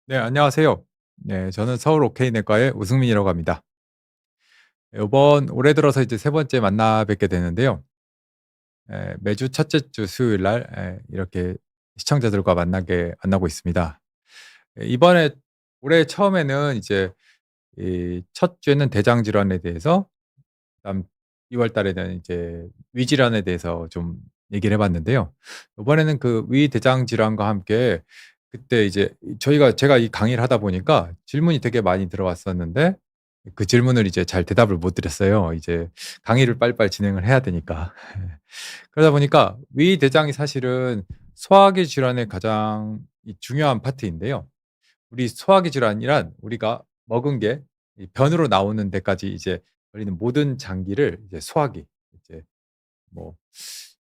네, 안녕하세요. 네, 저는 서울 오케이내과의 우승민이라고 합니다. 요번 올해 들어서 이제 세 번째 만나 뵙게 되는데요. 매주 첫째 주 수요일 날 이렇게 시청자들과 만나고 있습니다. 이번에 올해 처음에는 이제 이 첫 주에는 대장 질환에 대해서, 그다음 2월 달에는 이제 위 질환에 대해서 좀 얘기를 해 봤는데요. 이번에는 그 위 대장 질환과 함께, 그때 이제 제가 이 강의를 하다 보니까 질문이 되게 많이 들어왔었는데 그 질문을 이제 잘 대답을 못 드렸어요. 이제 강의를 빨리빨리 진행을 해야 되니까. 그러다 보니까 위 대장이 사실은 소화기 질환의 가장 이 중요한 파트인데요. 우리 소화기 질환이란 우리가 먹은 게 이 변으로 나오는 데까지 이제 걸리는 모든 장기를 이제 소화기, 이제 뭐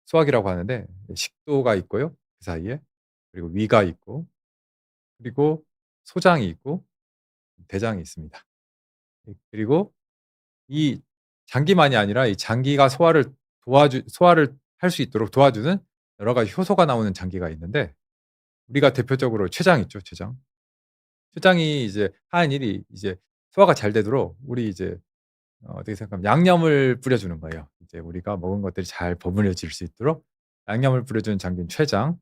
소화기라고 하는데, 식도가 있고요, 그 사이에. 그리고 위가 있고, 그리고 소장이 있고, 대장이 있습니다. 그리고 이 장기만이 아니라 이 장기가 소화를 할 수 있도록 도와주는 여러 가지 효소가 나오는 장기가 있는데, 우리가 대표적으로 췌장 있죠, 췌장. 췌장이 이제 하는 일이, 이제 소화가 잘 되도록 우리 이제 어떻게 생각하면 양념을 뿌려주는 거예요. 이제 우리가 먹은 것들이 잘 버무려질 수 있도록 양념을 뿌려주는 장기인 췌장,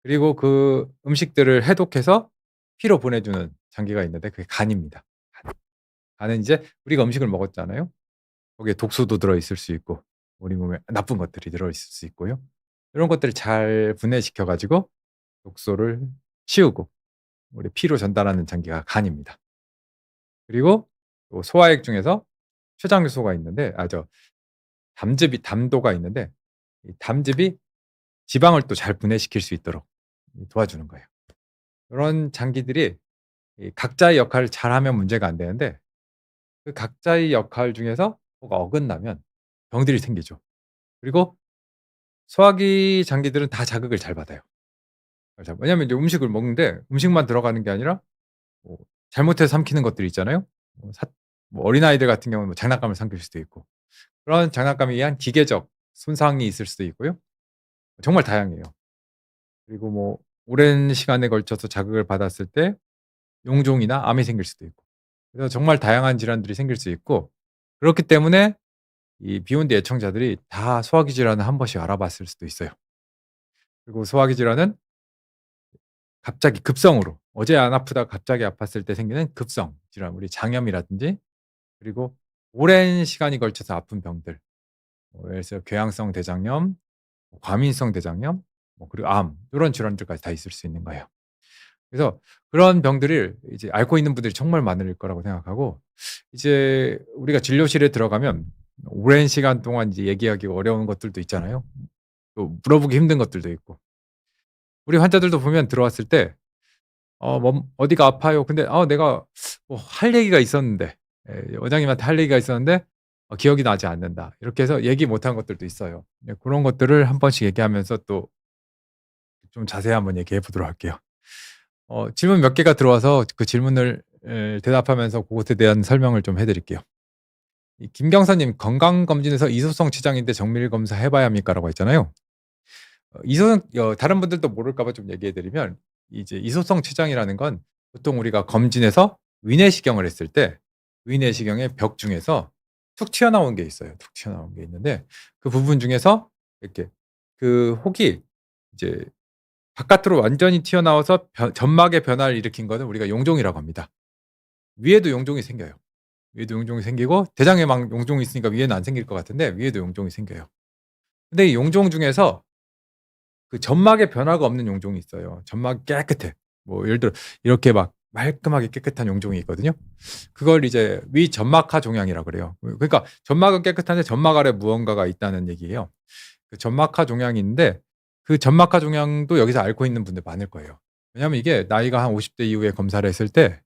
그리고 그 음식들을 해독해서 피로 보내주는 장기가 있는데 그게 간입니다. 간. 간은 이제 우리가 음식을 먹었잖아요. 거기에 독소도 들어있을 수 있고 우리 몸에 나쁜 것들이 들어있을 수 있고요. 이런 것들을 잘 분해시켜 가지고 독소를 치우고 우리 피로 전달하는 장기가 간입니다. 그리고 또 소화액 중에서 췌장 요소가 있는데, 담도가 있는데, 이 담즙이 지방을 또 잘 분해시킬 수 있도록 도와주는 거예요. 이런 장기들이 이 각자의 역할을 잘하면 문제가 안 되는데, 그 각자의 역할 중에서 뭐가 어긋나면 병들이 생기죠. 그리고 소화기 장기들은 다 자극을 잘 받아요. 왜냐하면 이제 음식을 먹는데 음식만 들어가는 게 아니라 뭐 잘못해서 삼키는 것들이 있잖아요. 뭐 어린아이들 같은 경우는 뭐 장난감을 삼킬 수도 있고, 그런 장난감에 의한 기계적 손상이 있을 수도 있고요. 정말 다양해요. 그리고 뭐 오랜 시간에 걸쳐서 자극을 받았을 때 용종이나 암이 생길 수도 있고, 그래서 정말 다양한 질환들이 생길 수 있고, 그렇기 때문에 이 비욘드 애청자들이 다 소화기 질환을 한 번씩 알아봤을 수도 있어요. 그리고 소화기 질환은 갑자기 급성으로, 어제 안 아프다가 갑자기 아팠을 때 생기는 급성 질환, 우리 장염이라든지, 그리고 오랜 시간이 걸쳐서 아픈 병들, 뭐 예를 들어서 궤양성 대장염, 뭐 과민성 대장염, 뭐 그리고 암, 요런 질환들까지 다 있을 수 있는 거예요. 그래서 그런 병들을 이제 앓고 있는 분들이 정말 많을 거라고 생각하고, 이제 우리가 진료실에 들어가면 오랜 시간 동안 이제 얘기하기가 어려운 것들도 있잖아요. 또 물어보기 힘든 것들도 있고. 우리 환자들도 보면 들어왔을 때 "어디가 아파요." 근데 내가 뭐 할 얘기가 있었는데, 원장님한테 할 얘기가 있었는데 기억이 나지 않는다." 이렇게 해서 얘기 못한 것들도 있어요. 네, 그런 것들을 한 번씩 얘기하면서 또 좀 자세히 한번 얘기해 보도록 할게요. 질문 몇 개가 들어와서 그 질문을 대답하면서 그것에 대한 설명을 좀 해 드릴게요. 이 김경선 님, "건강검진에서 이소성 췌장인데 정밀 검사 해 봐야 합니까?"라고 했잖아요. 다른 분들도 모를까 봐 좀 얘기해 드리면, 이제 이소성 췌장이라는 건 보통 우리가 검진에서 위내시경을 했을 때 위내시경의 벽 중에서 툭 튀어나온 게 있어요. 툭 튀어나온 게 있는데, 그 부분 중에서 이렇게 그 혹이 이제 바깥으로 완전히 튀어나와서 점막의 변화를 일으킨 거는 우리가 용종이라고 합니다. 위에도 용종이 생겨요. 위에도 용종이 생기고, 대장에 막 용종이 있으니까 위에는 안 생길 것 같은데 위에도 용종이 생겨요. 근데 이 용종 중에서 그 점막의 변화가 없는 용종이 있어요. 점막이 깨끗해. 뭐 예를 들어 이렇게 막 말끔하게 깨끗한 용종이 있거든요. 그걸 이제 위점막하 종양이라고 그래요. 그러니까 점막은 깨끗한데 점막 아래 무언가가 있다는 얘기예요. 그 점막하 종양이 있는데, 그 점막하 종양도 여기서 앓고 있는 분들 많을 거예요. 왜냐하면 이게 나이가 한 50대 이후에 검사를 했을 때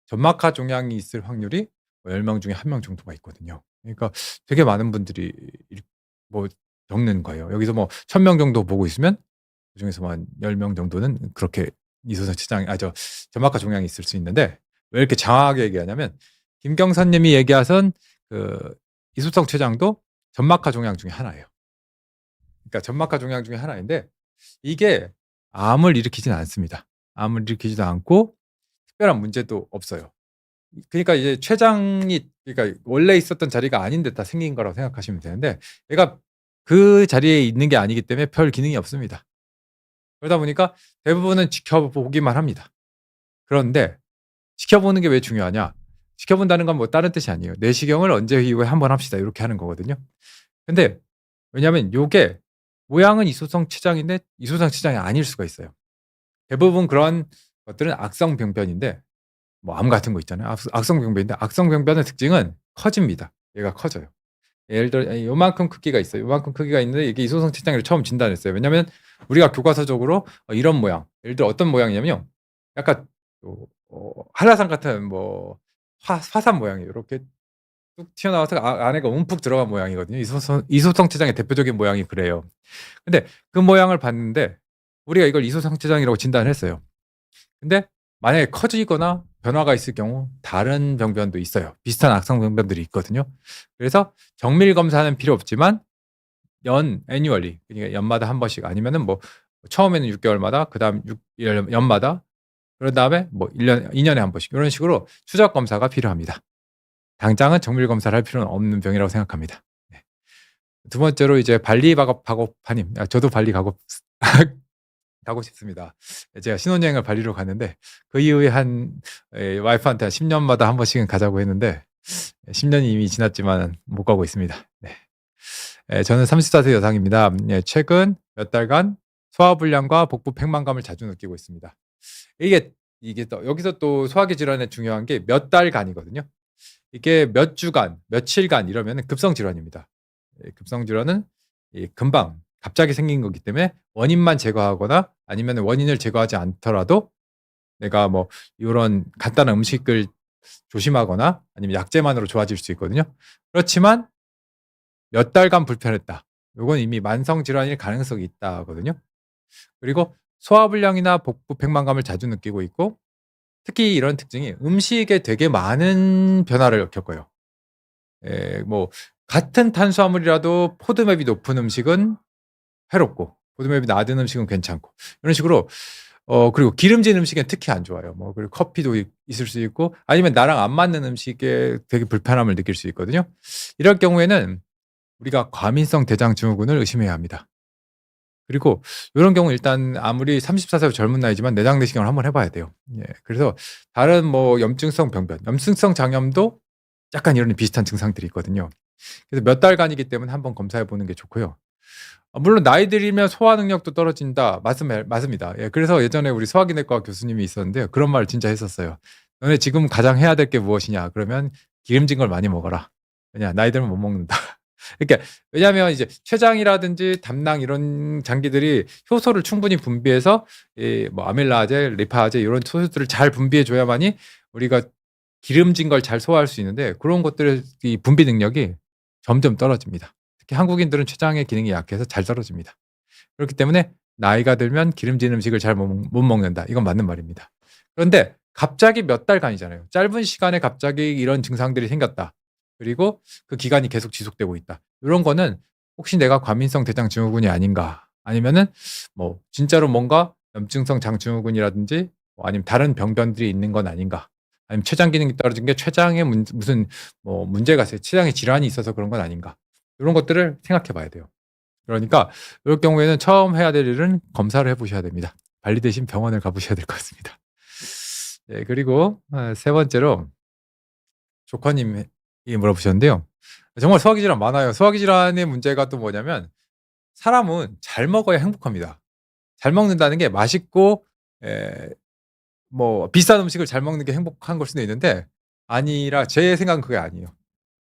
점막하 종양이 있을 확률이 뭐 10명 중에 1명 정도가 있거든요. 그러니까 되게 많은 분들이 뭐 겪는 거예요. 여기서 뭐 1,000명 정도 보고 있으면 그중에서 뭐 한 10명 정도는 그렇게 이소성 치장 점막하 종양이 있을 수 있는데, 왜 이렇게 장황하게 얘기하냐면, 김경선 님이 얘기하선 그 이소성 췌장도 점막하 종양 중에 하나예요. 그러니까 점막하 종양 중에 하나인데, 이게 암을 일으키지는 않습니다. 암을 일으키지도 않고, 특별한 문제도 없어요. 그러니까 이제 췌장이 그러니까 원래 있었던 자리가 아닌 데다 생긴 거라고 생각하시면 되는데 얘가 그 자리에 있는 게 아니기 때문에 별 기능이 없습니다. 그러다 보니까 대부분은 지켜보기만 합니다. 그런데 지켜보는 게 왜 중요하냐? 지켜본다는 건 뭐 다른 뜻이 아니에요. 내시경을 언제 이후에 한번 합시다. 이렇게 하는 거거든요. 근데 왜냐하면 요게 모양은 이소성 췌장인데 이소성 췌장이 아닐 수가 있어요. 대부분 그런 것들은 악성병변인데 뭐 암 같은 거 있잖아요. 악성병변인데 악성병변의 특징은 커집니다. 얘가 커져요. 예를 들어 요만큼 크기가 있어요. 요만큼 크기가 있는데 이게 이소성 췌장이라고 처음 진단했어요. 왜냐하면 우리가 교과서적으로 이런 모양, 예를 들어 어떤 모양이냐면요. 약간 한라산 같은 뭐 화산 모양이에요. 이렇게 뚝 튀어나와서 안에가 움푹 들어간 모양이거든요. 이소성 췌장의 대표적인 모양이 그래요. 근데 그 모양을 봤는데 우리가 이걸 이소성 췌장이라고 진단했어요. 근데 만약에 커지거나 변화가 있을 경우 다른 병변도 있어요. 비슷한 악성 병변들이 있거든요. 그래서 정밀 검사는 필요 없지만 애뉴얼리 그러니까 연마다 한 번씩 아니면은 뭐 처음에는 6개월마다 그다음 연마다 그런 다음에 뭐 2년에 한 번씩 이런 식으로 추적 검사가 필요합니다. 당장은 정밀 검사를 할 필요는 없는 병이라고 생각합니다. 네. 두 번째로 이제 발리 가고파님, 저도 발리 가고 싶습니다. 제가 신혼여행을 발리로 갔는데 그 이후에 와이프한테 한 10년마다 한 번씩은 가자고 했는데 10년이 이미 지났지만 못 가고 있습니다. 네. 저는 34세 여성입니다. 최근 몇 달간 소화불량과 복부 팽만감을 자주 느끼고 있습니다. 이게 또 여기서 또 소화기 질환에 중요한 게 몇 달간이거든요. 이게 몇 주간, 며칠간 이러면 급성 질환입니다. 급성 질환은 금방 갑자기 생긴 거기 때문에 원인만 제거하거나 아니면 원인을 제거하지 않더라도 내가 뭐 이런 간단한 음식을 조심하거나 아니면 약제만으로 좋아질 수 있거든요. 그렇지만 몇 달간 불편했다. 요건 이미 만성 질환일 가능성이 있다거든요. 그리고 소화불량이나 복부 팽만감을 자주 느끼고 있고 특히 이런 특징이 음식에 되게 많은 변화를 겪어요. 뭐 같은 탄수화물이라도 포도맵이 높은 음식은 해롭고 포도맵이 낮은 음식은 괜찮고 이런 식으로 그리고 기름진 음식엔 특히 안 좋아요. 뭐 그리고 커피도 있을 수 있고 아니면 나랑 안 맞는 음식에 되게 불편함을 느낄 수 있거든요. 이럴 경우에는 우리가 과민성 대장 증후군을 의심해야 합니다. 그리고 요런 경우 일단 아무리 34세 젊은 나이지만 내장 내시경을 한번 해 봐야 돼요. 예. 그래서 다른 뭐 염증성 병변, 염증성 장염도 약간 이런 비슷한 증상들이 있거든요. 그래서 몇 달간이기 때문에 한번 검사해 보는 게 좋고요. 물론 나이 들이면 소화 능력도 떨어진다. 맞습니다. 예. 그래서 예전에 우리 소화기내과 교수님이 있었는데요. 그런 말을 진짜 했었어요. "너네 지금 가장 해야 될 게 무엇이냐?" 그러면 "기름진 걸 많이 먹어라. 왜냐 나이 들면 못 먹는다." 그러니까 왜냐하면 이제 췌장이라든지 담낭 이런 장기들이 효소를 충분히 분비해서 뭐 아밀라제, 리파제 이런 효소들을 잘 분비해 줘야만이 우리가 기름진 걸 잘 소화할 수 있는데 그런 것들의 이 분비 능력이 점점 떨어집니다. 특히 한국인들은 췌장의 기능이 약해서 잘 떨어집니다. 그렇기 때문에 나이가 들면 기름진 음식을 잘 못 먹는다. 이건 맞는 말입니다. 그런데 갑자기 몇 달간이잖아요. 짧은 시간에 갑자기 이런 증상들이 생겼다. 그리고 그 기간이 계속 지속되고 있다. 이런 거는 혹시 내가 과민성 대장 증후군이 아닌가? 아니면은 뭐 진짜로 뭔가 염증성 장증후군이라든지 뭐 아니면 다른 병변들이 있는 건 아닌가? 아니면 췌장 기능이 떨어진 게 췌장에 무슨 뭐 문제가 있어요. 췌장에 질환이 있어서 그런 건 아닌가? 이런 것들을 생각해 봐야 돼요. 그러니까 이럴 경우에는 처음 해야 될 일은 검사를 해 보셔야 됩니다. 발리 대신 병원을 가 보셔야 될 것 같습니다. 네, 그리고 세 번째로 조커님이 물어보셨는데요. 정말 소화기 질환 많아요. 소화기 질환의 문제가 또 뭐냐면 사람은 잘 먹어야 행복합니다. 잘 먹는다는 게 맛있고 뭐 비싼 음식을 잘 먹는 게 행복한 걸 수도 있는데 아니라 제 생각은 그게 아니에요.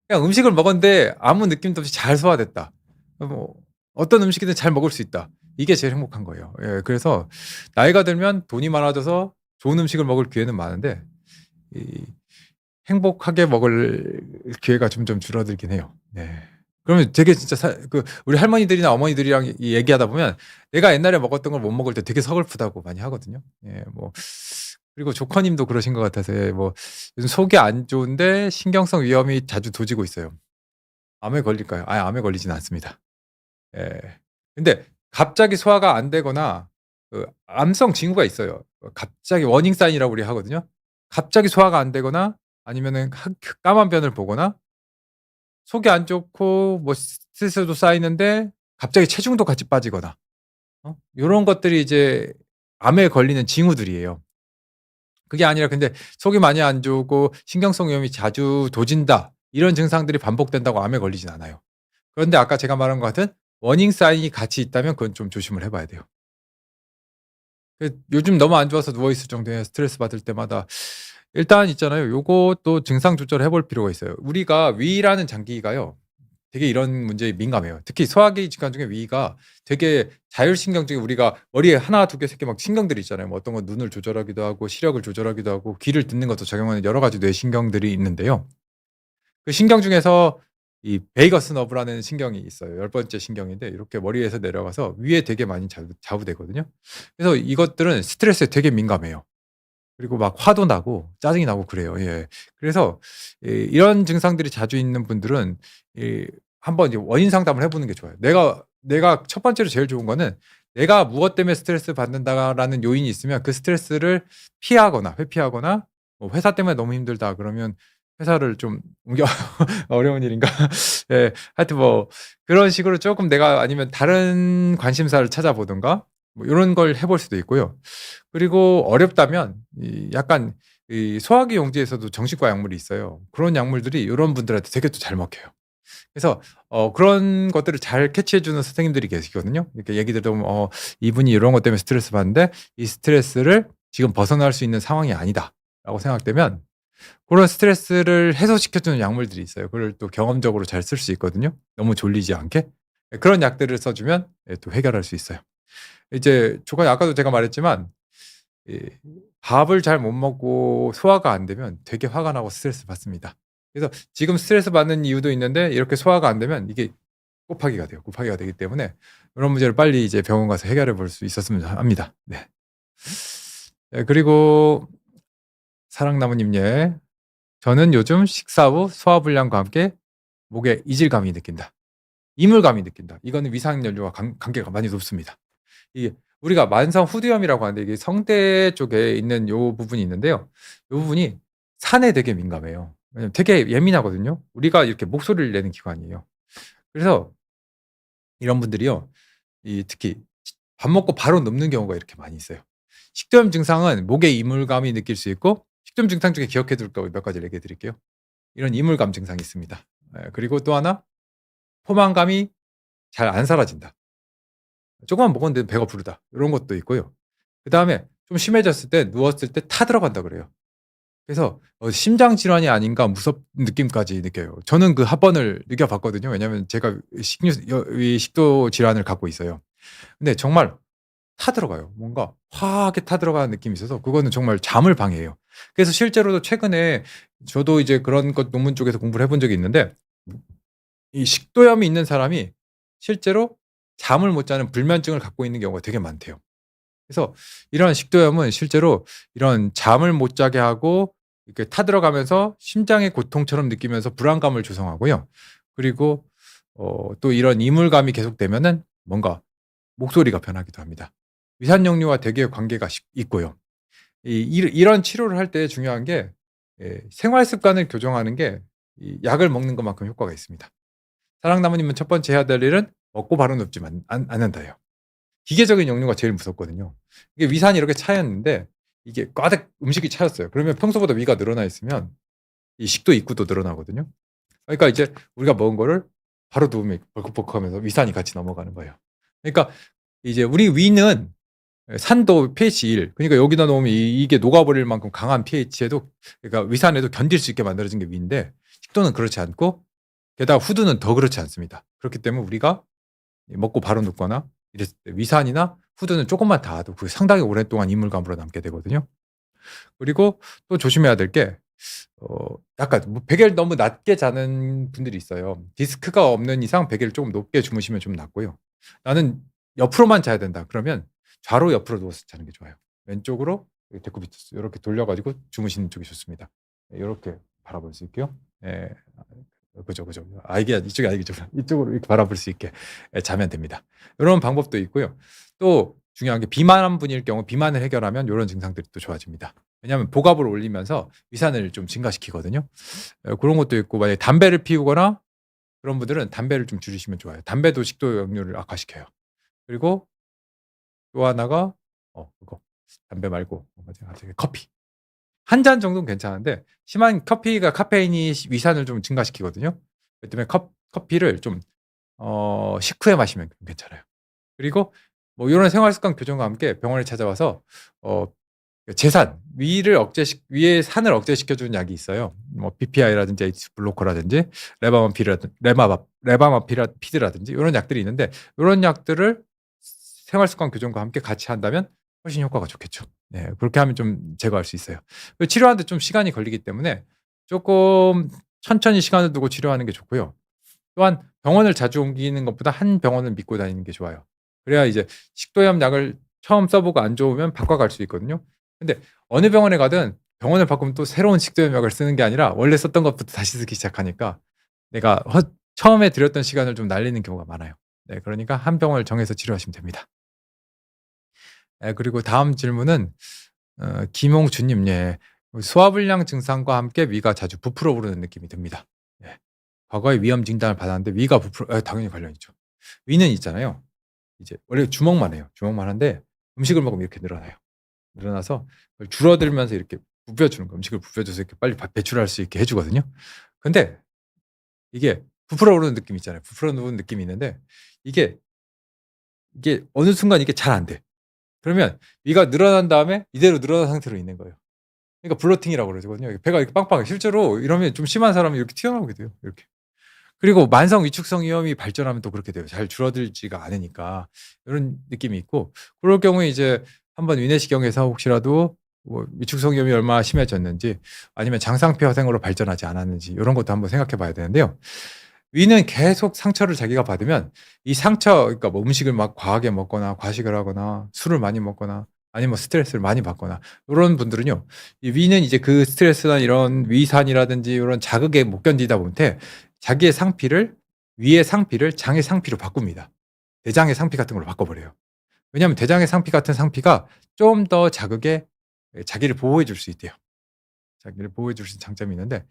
그냥 음식을 먹었는데 아무 느낌도 없이 잘 소화됐다. 뭐 어떤 음식이든 잘 먹을 수 있다. 이게 제일 행복한 거예요. 예, 그래서 나이가 들면 돈이 많아져서 좋은 음식을 먹을 기회는 많은데 이 행복하게 먹을 기회가 점점 줄어들긴 해요. 네. 그러면 되게 진짜 우리 할머니들이나 어머니들이랑 얘기하다 보면 내가 옛날에 먹었던 걸 못 먹을 때 되게 서글프다고 많이 하거든요. 예, 뭐 그리고 조커님도 그러신 것 같아서 뭐 요즘 속이 안 좋은데 신경성 위염이 자주 도지고 있어요. 암에 걸릴까요? 암에 걸리진 않습니다. 예. 근데 갑자기 소화가 안 되거나 암성 징후가 있어요. 갑자기 워닝 사인이라고 우리 하거든요. 갑자기 소화가 안 되거나 아니면은 까만 변을 보거나 속이 안 좋고 뭐 스트레스도 쌓이는데 갑자기 체중도 같이 빠지거나 요런 것들이 이제 암에 걸리는 징후들이에요. 그게 아니라 근데 속이 많이 안 좋고 신경성 위염이 자주 도진다 이런 증상들이 반복된다고 암에 걸리진 않아요. 그런데 아까 제가 말한 것 같은 워닝 사인이 같이 있다면 그건 좀 조심을 해 봐야 돼요. 요즘 너무 안 좋아서 누워 있을 정도에 스트레스 받을 때마다 일단 있잖아요. 요것도 증상 조절을 해볼 필요가 있어요. 우리가 위라는 장기가요. 되게 이런 문제에 민감해요. 특히 소화기 질환 중에 위가 되게 자율신경적인 우리가 머리에 하나, 두 개, 세 개 막 신경들이 있잖아요. 뭐 어떤 건 눈을 조절하기도 하고 시력을 조절하기도 하고 귀를 듣는 것도 작용하는 여러 가지 뇌신경들이 있는데요. 그 신경 중에서 이 베이거스 너브라는 신경이 있어요. 열 번째 신경인데 이렇게 머리에서 내려가서 위에 되게 많이 자부되거든요. 그래서 이것들은 스트레스에 되게 민감해요. 그리고 막 화도 나고 짜증이 나고 그래요. 예. 그래서 이런 증상들이 자주 있는 분들은 이 한번 이제 원인 상담을 해 보는 게 좋아요. 내가 첫 번째로 제일 좋은 거는 내가 무엇 때문에 스트레스 받는다라는 요인이 있으면 그 스트레스를 피하거나 회피하거나 뭐 '회사 때문에 너무 힘들다.' 그러면 회사를 좀 옮겨 어려운 일인가? 예. 하여튼 뭐 그런 식으로 쪼끔 내가 아니면 다른 관심사를 찾아보든가 뭐 요런 걸 해볼 수도 있고요. 그리고 어렵다면 이 약간 이 소화기 용지에서도 정신과 약물이 있어요. 그런 약물들이 요런 분들한테 되게 또 잘 먹혀요. 그래서 그런 것들을 잘 캐치해 주는 선생님들이 계시거든요. 이렇게 얘기 들어보면 이분이 이런 것 때문에 스트레스 받는데 이 스트레스를 지금 벗어날 수 있는 상황이 아니다.'라고 생각되면 고런 스트레스를 해소시켜 주는 약물들이 있어요. 그걸 또 경험적으로 잘 쓸 수 있거든요, 너무 졸리지 않게. 예 그런 약들을 써 주면 또 해결할 수 있어요. 이제 조금 아까도 제가 말했지만 이 밥을 잘 못 먹고 소화가 안 되면 되게 화가 나고 스트레스 받습니다. 그래서 지금 스트레스 받는 이유도 있는데 이렇게 소화가 안 되면 이게 곱하기가 돼요. 곱하기가 되기 때문에 이런 문제를 빨리 이제 병원 가서 해결해 볼 수 있었으면 합니다. 네. 예 그리고 사랑나무님 예. "저는 요즘 식사 후 소화불량과 함께 목에 이질감이 느낀다. 이물감이 느낀다." 이거는 위산 연료와 관계가 많이 높습니다. 이게 우리가 만성 후두염이라고 하는데 이게 성대 쪽에 있는 요 부분이 있는데요. 요 부분이 산에 되게 민감해요. 왜냐면 되게 예민하거든요. 우리가 이렇게 목소리를 내는 기관이에요. 그래서 이런 분들이요. 이 특히 밥 먹고 바로 눕는 경우가 이렇게 많이 있어요. 식도염 증상은 목에 이물감이 느낄 수 있고 식도염 증상 중에 기억해 둘 거 몇 가지를 얘기해 드릴게요. 이런 이물감 증상이 있습니다. 예 그리고 또 하나 포만감이 잘 안 사라진다. 조금만 먹었는데 배가 부르다. 요런 것도 있고요. 그다음에 좀 심해졌을 때 누웠을 때 타들어간다 그래요. 그래서 '심장 질환이 아닌가.' 무섭은 느낌까지 느껴요. 저는 그 합번을 느껴 봤거든요. 왜냐하면 제가 이 식도 질환을 갖고 있어요. 근데 정말 타들어가요. 뭔가 화하게 타들어가는 느낌이 있어서 그거는 정말 잠을 방해해요. 그래서 실제로도 최근에 저도 이제 그런 것 논문 쪽에서 공부를 해본 적이 있는데 이 식도염이 있는 사람이 실제로 잠을 못 자는 불면증을 갖고 있는 경우가 되게 많대요. 그래서 이런 식도염은 실제로 이런 잠을 못 자게 하고 이렇게 타들어가면서 심장의 고통처럼 느끼면서 불안감을 조성하고요. 그리고 또 이런 이물감이 계속되면은 뭔가 목소리가 변하기도 합니다. 위산역류와 되게 관계가 있고요. 이런 치료를 할 때 중요한 게 생활 습관을 교정하는 게 이 약을 먹는 것만큼 효과가 있습니다. 사랑나무님은 첫 번째 해야 될 일은 먹고 바로 눕지만 않는다예요. 기계적인 역류가 제일 무섭거든요. 이게 위산이 이렇게 차였는데 이게 가득 음식이 차였어요. 그러면 평소보다 위가 늘어나 있으면 이 식도 입구도 늘어나거든요. 그러니까 이제 우리가 먹은 거를 바로 누우면 벌컥벌컥하면서 위산이 같이 넘어가는 거예요. 그러니까 이제 우리 위는 산도 pH 1 그러니까 여기다 놓으면 이게 녹아버릴 만큼 강한 pH에도 그러니까 위산에도 견딜 수 있게 만들어진 게 위인데 식도는 그렇지 않고 게다가 후두는 더 그렇지 않습니다. 그렇기 때문에 우리가 먹고 바로 눕거나 이랬을 때 위산이나 후두는 쪼끔만 닿아도 그게 상당히 오랫동안 이물감으로 남게 되거든요. 그리고 또 조심해야 될 게 약간 뭐 베개를 너무 낮게 자는 분들이 있어요. 디스크가 없는 이상 베개를 쪼금 높게 주무시면 좀 낫고요. '나는 옆으로만 자야 된다.' 그러면 좌로 옆으로 누워서 자는 게 좋아요. 왼쪽으로 데쿠비투스 요렇게 돌려 가지고 주무시는 쪽이 좋습니다. 예 요렇게 바라볼 수 있고요. 예. 그죠, 그죠. 이게 이쪽이 아니죠. 이쪽으로 이렇게 바라볼 수 있게 자면 됩니다. 요런 방법도 있고요. 또 중요한 게 비만한 분일 경우 비만을 해결하면 요런 증상들이 또 좋아집니다. 왜냐하면 복압을 올리면서 위산을 좀 증가시키거든요. 그런 것도 있고 만약에 담배를 피우거나 그런 분들은 담배를 좀 줄이시면 좋아요. 담배도 식도 역류를 악화시켜요. 그리고 또 하나가 그거 담배 말고 뭐지? 커피. 한 잔 정도는 괜찮은데 심한 커피가 카페인이 위산을 좀 증가시키거든요. 그렇기 때문에 커피를 좀 식후에 마시면 괜찮아요. 그리고 뭐 요런 생활 습관 교정과 함께 병원에 찾아와서 어 위의 산을 억제시켜 주는 약이 있어요. 뭐 PPI라든지 H 블로커라든지 레바마피라피드라든지 요런 약들이 있는데 요런 약들을 생활 습관 교정과 함께 같이 한다면 훨씬 효과가 좋겠죠. 네. 그렇게 하면 좀 제거할 수 있어요. 치료하는데 좀 시간이 걸리기 때문에 쪼끔 천천히 시간을 두고 치료하는 게 좋고요. 또한 병원을 자주 옮기는 것보다 한 병원을 믿고 다니는 게 좋아요. 그래야 이제 식도염 약을 처음 써 보고 안 좋으면 바꿔 갈 수 있거든요. 근데 어느 병원에 가든 병원을 바꾸면 또 새로운 식도염 약을 쓰는 게 아니라 원래 썼던 것부터 다시 쓰기 시작하니까 내가 처음에 들였던 시간을 좀 날리는 경우가 많아요. 네. 그러니까 한 병원을 정해서 치료하시면 됩니다. 그리고 다음 질문은 김홍준 님. 예. 소화불량 증상과 함께 위가 자주 부풀어 오르는 느낌이 듭니다. 예. 과거에 위염 진단을 받았는데 위가 부풀어 당연히 관련 있죠. 위는 있잖아요. 이제 원래 주먹만 해요. 주먹만 한데 음식을 먹으면 이렇게 늘어나요. 늘어나서 그걸 줄어들면서 이렇게 부벼 주는 거예요. 음식을 부벼 줘서 이렇게 빨리 배출할 수 있게 해 주거든요. 근데 이게 부풀어 오르는 느낌이 있잖아요. 부풀어 오르는 느낌이 있는데 이게, 이게 어느 순간 이게 잘 안 돼. 그러면 위가 늘어난 다음에 이대로 늘어난 상태로 있는 거예요. 그러니까 블로팅이라고 그러거든요. 배가 이렇게 빵빵해. 실제로 이러면 좀 심한 사람이 이렇게 튀어나오게 돼요. 이렇게. 그리고 만성 위축성 위염이 발전하면 또 그렇게 돼요. 잘 줄어들지가 않으니까. 이런 느낌이 있고 그럴 경우에 이제 한번 위내시경에서 혹시라도 뭐 위축성 위염이 얼마나 심해졌는지 아니면 장상표 화생으로 발전하지 않았는지 이런 것도 한번 생각해 봐야 되는데요. 위는 계속 상처를 자기가 받으면 이 상처 그러니까 뭐 음식을 막 과하게 먹거나 과식을 하거나 술을 많이 먹거나 아니면 스트레스를 많이 받거나 요런 분들은요. 이 위는 이제 그 스트레스나 이런 위산이라든지 요런 자극에 못 견디다 못해 자기의 상피를 위의 상피를 장의 상피로 바꿉니다. 대장의 상피 같은 걸로 바꿔 버려요. 왜냐하면 대장의 상피 같은 상피가 좀 더 자극에 자기를 보호해 줄 수 있대요. 자기를 보호해 줄 수 있는 장점이 있는데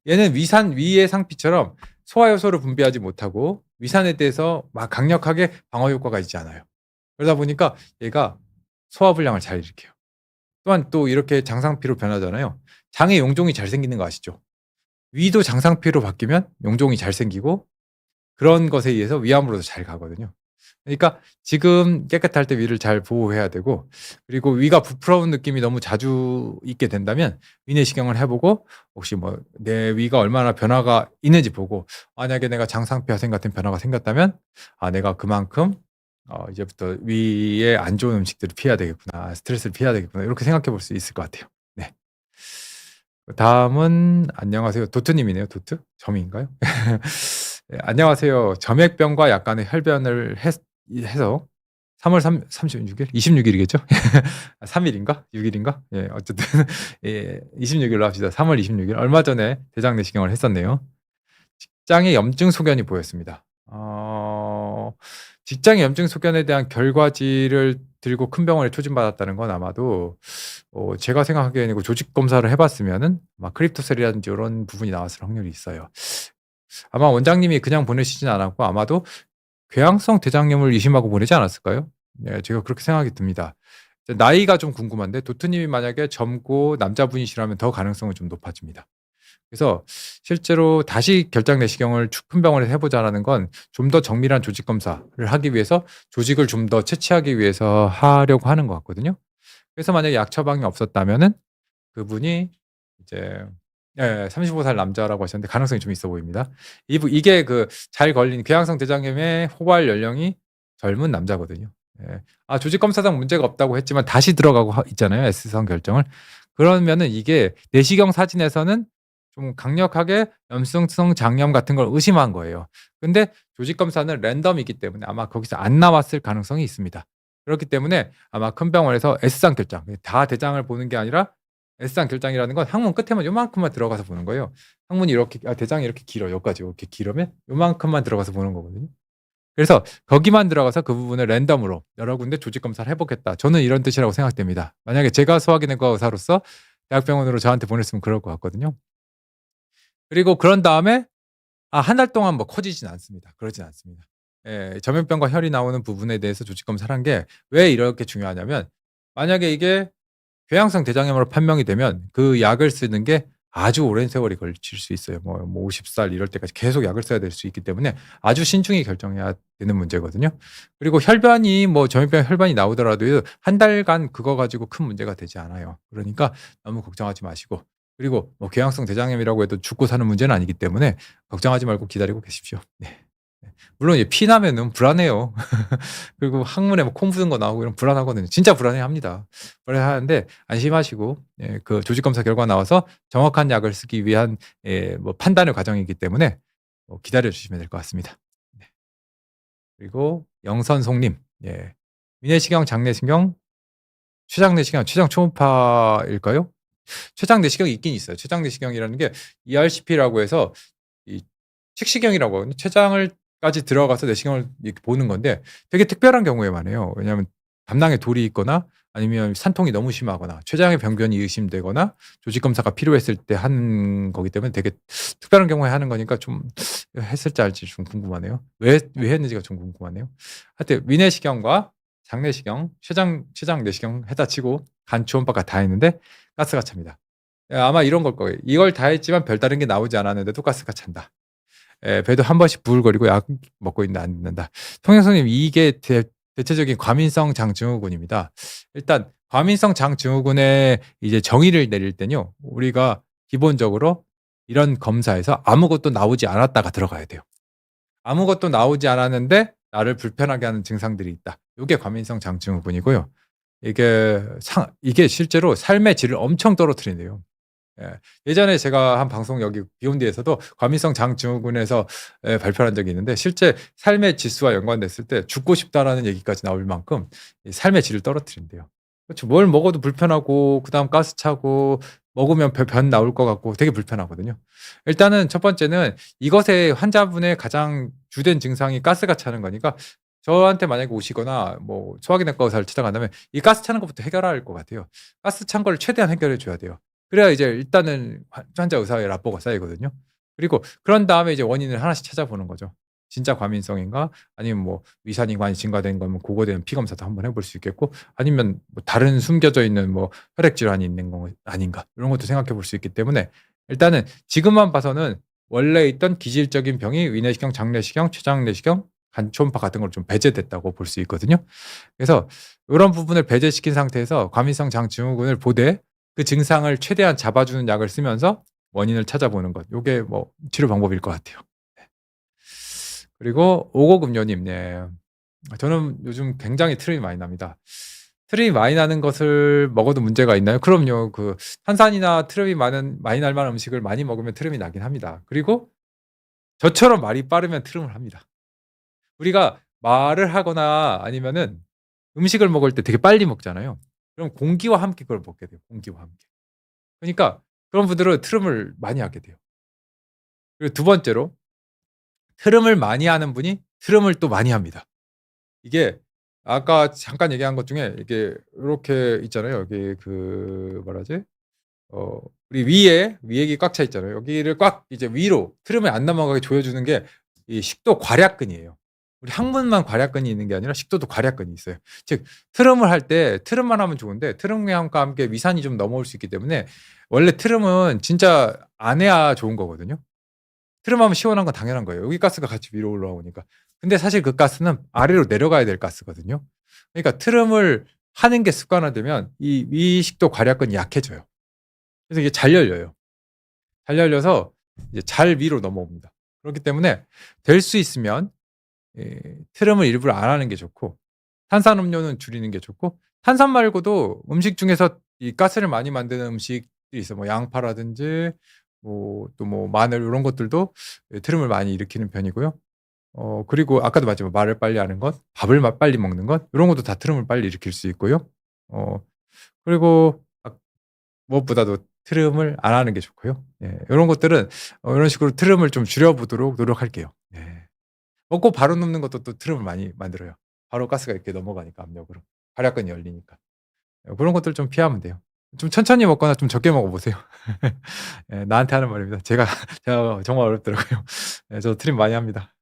얘는 위의 상피처럼 소화 효소를 분비하지 못하고 위산에 대해서 막 강력하게 방어 효과가 있지 않아요. 그러다 보니까 얘가 소화 불량을 잘 일으켜요. 또한 또 이렇게 장상피로 변하잖아요. 장의 용종이 잘 생기는 거 아시죠? 위도 장상피로 바뀌면 용종이 잘 생기고 그런 것에 의해서 위암으로도 잘 가거든요. 그러니까 지금 깨끗할 때 위를 잘 보호해야 되고 그리고 위가 부풀어온 느낌이 너무 자주 있게 된다면 위내시경을 해 보고 혹시 뭐 내 위가 얼마나 변화가 있는지 보고 만약에 내가 장상피 화생 같은 변화가 생겼다면 '아 내가 그만큼 이제부터 위에 안 좋은 음식들을 피해야 되겠구나. 스트레스를 피해야 되겠구나.' 이렇게 생각해 볼 수 있을 것 같아요. 네. 다음은 안녕하세요. 도트 님이네요. 도트? 점인가요? 네. 안녕하세요. 점액병과 약간의 혈변을 해서 3월 36 일? 26 일이겠죠? 3 일인가? 6 일인가? 예 어쨌든 예 26 일로 합시다. 3월 26 일 얼마 전에 대장 내시경을 했었네요. 직장에 염증 소견이 보였습니다. 직장의 염증 소견에 대한 결과지를 들고 큰 병원에 초진받았다는 건 아마도 제가 생각하기에는 그 조직 검사를 해 봤으면은 아마 크립토셀이라든지 요런 부분이 나왔을 확률이 있어요. 아마 원장님이 그냥 보내시진 않았고 아마도 궤양성 대장염을 의심하고 보내지 않았을까요? 네 제가 그렇게 생각이 듭니다. 나이가 좀 궁금한데 도트 님이 만약에 젊고 남자분이시라면 더 가능성은 좀 높아집니다. 그래서 실제로 다시 결장 내시경을 큰 병원에서 해 보자라는 건 좀 더 정밀한 조직 검사를 하기 위해서 조직을 좀 더 채취하기 위해서 하려고 하는 것 같거든요. 그래서 만약에 약 처방이 없었다면은 그분이 이제 35살 남자라고 하셨는데 가능성이 좀 있어 보입니다. 이게 그 잘 걸린 궤양성 대장염의 호발 연령이 젊은 남자거든요. 예. 조직 검사상 문제가 없다고 했지만 다시 들어가고 있잖아요, S상 결정을. 그러면은 이게 내시경 사진에서는 좀 강력하게 염증성 장염 같은 걸 의심한 거예요. 근데 조직 검사는 랜덤이기 때문에 아마 거기서 안 나왔을 가능성이 있습니다. 그렇기 때문에 아마 큰 병원에서 S상 결장, 다 대장을 보는 게 아니라 S상 결장이라는 건 항문 끝에만 요만큼만 들어가서 보는 거예요. 항문이 이렇게 대장이 이렇게 길어요. 여기까지 이렇게 길으면 요만큼만 들어가서 보는 거거든요. 그래서 거기만 들어가서 그 부분을 랜덤으로 여러 군데 조직 검사를 해 보겠다. 저는 이런 뜻이라고 생각됩니다. 만약에 제가 소화기내과 의사로서 대학병원으로 저한테 보냈으면 그럴 것 같거든요. 그리고 그런 다음에 한 달 동안 뭐 커지진 않습니다. 그러진 않습니다. 예. 전염병과 혈이 나오는 부분에 대해서 조직 검사를 한 게 왜 이렇게 중요하냐면, 만약에 이게 궤양성 대장염으로 판명이 되면 그 약을 쓰는 게 아주 오랜 세월이 걸칠 수 있어요. 뭐 50살 이럴 때까지 계속 약을 써야 될 수 있기 때문에 아주 신중히 결정해야 되는 문제거든요. 그리고 혈변이 뭐 전염병 혈변이 나오더라도 한 달간 그거 가지고 큰 문제가 되지 않아요. 그러니까 너무 걱정하지 마시고, 그리고 뭐 궤양성 대장염이라고 해도 죽고 사는 문제는 아니기 때문에 걱정하지 말고 기다리고 계십시오. 네. 네. 물론 이제 피 나면은 불안해요. 그리고 항문에 뭐 콩 묻은 거 나오고 이러면 불안하거든요. 진짜 불안해합니다. 불안해하는데 안심하시고, 예, 그 조직 검사 결과 나와서 정확한 약을 쓰기 위한 뭐 판단의 과정이기 때문에 기다려 주시면 될 것 같습니다. 네. 그리고 영선송 님. 예. 위내시경, 장내시경, 췌장내시경, 췌장 초음파일까요? 췌장내시경이 있긴 있어요. 췌장내시경이라는 게 ERCP라고 해서 이 측시경이라고 하거든요. 췌장을까지 들어가서 내시경을 이렇게 보는 건데 되게 특별한 경우에만 해요. 왜냐하면 담낭에 돌이 있거나 아니면 산통이 너무 심하거나 췌장의 병변이 의심되거나 조직 검사가 필요했을 때 하는 거기 때문에 되게 특별한 경우에 하는 거니까 좀 했을지 알지 좀 궁금하네요. 왜 했는지가 좀 궁금하네요. 하여튼 위내시경과 장내시경, 췌장 내시경 해다 치고 간 초음파가 다 했는데 가스가 찹니다. 아마 이런 걸 거예요. 이걸 다 했지만 별다른 게 나오지 않았는데도 가스가 찬다. 배도 한 번씩 부글거리고 약 먹고 있는데 안 듣는다. 통역선생님, 이게 대체적인 과민성 장증후군입니다. 일단 과민성 장증후군의 이제 정의를 내릴 때요, 우리가 기본적으로 이런 검사에서 아무것도 나오지 않았다가 들어가야 돼요. 아무것도 나오지 않았는데 나를 불편하게 하는 증상들이 있다. 이게 과민성 장증후군이고요. 이게 실제로 삶의 질을 엄청 떨어뜨린대요. 예. 예전에 제가 한 방송 여기 비욘드에서도 과민성 장증후군에서 발표한 적이 있는데, 실제 삶의 지수와 연관됐을 때 죽고 싶다라는 얘기까지 나올 만큼 이 삶의 질을 떨어뜨린대요. 그렇죠. 뭘 먹어도 불편하고 그다음 가스 차고 먹으면 변 나올 것 같고 되게 불편하거든요. 일단은 첫 번째는 이것의 환자분의 가장 주된 증상이 가스가 차는 거니까, 저한테 만약에 오시거나 뭐 소화기내과 의사를 찾아간다면 이 가스 차는 것부터 해결할 것 같아요. 가스 찬 걸 최대한 해결해 줘야 돼요. 그래야 이제 일단은 환자 의사의 라포가 쌓이거든요. 그리고 그런 다음에 이제 원인을 하나씩 찾아보는 거죠. 진짜 과민성인가? 아니면 뭐 위산이 많이 증가된 거면 고거에 대한 피 검사도 한번 해볼 수 있겠고, 아니면 뭐 다른 숨겨져 있는 뭐 혈액 질환이 있는 거 아닌가, 이런 것도 생각해 볼 수 있기 때문에 일단은 지금만 봐서는 원래 있던 기질적인 병이 위내시경, 장내시경, 췌장내시경, 간 초음파 같은 걸로 좀 배제됐다고 볼 수 있거든요. 그래서 이런 부분을 배제시킨 상태에서 과민성 장증후군을 보되 그 증상을 최대한 잡아주는 약을 쓰면서 원인을 찾아보는 것. 요게 뭐 치료 방법일 것 같아요. 네. 그리고 오고금요님. 네. 저는 요즘 굉장히 트림이 많이 납니다. 트림이 많이 나는 것을 먹어도 문제가 있나요? 그럼요. 그 탄산이나 트림이 많이 날 만한 음식을 많이 먹으면 트림이 나긴 합니다. 그리고 저처럼 말이 빠르면 트림을 합니다. 우리가 말을 하거나 아니면은 음식을 먹을 때 되게 빨리 먹잖아요. 그럼 공기와 함께 그걸 먹게 돼요, 공기와 함께. 그러니까 그런 분들은 트름을 많이 하게 돼요. 그리고 두 번째로, 트름을 많이 하는 분이 트름을 또 많이 합니다. 이게 아까 잠깐 얘기한 것 중에 이게 요렇게 있잖아요. 여기 그 뭐라지? 우리 위에 위액이 꽉 차 있잖아요. 여기를 꽉 이제 위로 트름이 안 넘어가게 조여 주는 게 이 식도 괄약근이에요. 우리 항문만 괄약근이 있는 게 아니라 식도도 괄약근이 있어요. 즉 트름을 할 때 트름만 하면 좋은데 트름과 함께 위산이 좀 넘어올 수 있기 때문에 원래 트름은 진짜 안 해야 좋은 거거든요. 트름하면 시원한 건 당연한 거예요. 여기 가스가 같이 위로 올라오니까. 근데 사실 그 가스는 아래로 내려가야 될 가스거든요. 그러니까 트름을 하는 게 습관화되면 이 위식도 괄약근이 약해져요. 그래서 이게 잘 열려요. 잘 열려서 이제 잘 위로 넘어옵니다. 그렇기 때문에 될 수 있으면 트름을 일부러 안 하는 게 좋고, 탄산음료는 줄이는 게 좋고, 탄산 말고도 음식 중에서 이 가스를 많이 만드는 음식들이 있어요. 뭐 양파라든지 뭐 또 뭐 마늘 이런 것들도 트름을 많이 일으키는 편이고요. 그리고 아까도 말했지만 말을 빨리 하는 것, 밥을 빨리 먹는 것, 이런 것도 다 트름을 빨리 일으킬 수 있고요. 그리고 무엇보다도 트름을 안 하는 게 좋고요. 예. 요런 것들은 이런 식으로 트름을 좀 줄여 보도록 노력할게요. 네. 먹고 바로 눕는 것도 또 트름을 많이 만들어요. 바로 가스가 이렇게 넘어가니까 압력으로. 발약근이 열리니까. 그런 것들 좀 피하면 돼요. 좀 천천히 먹거나 좀 적게 먹어 보세요. 예 나한테 하는 말입니다. 제가 정말 어렵더라고요. 예 저도 트림 많이 합니다.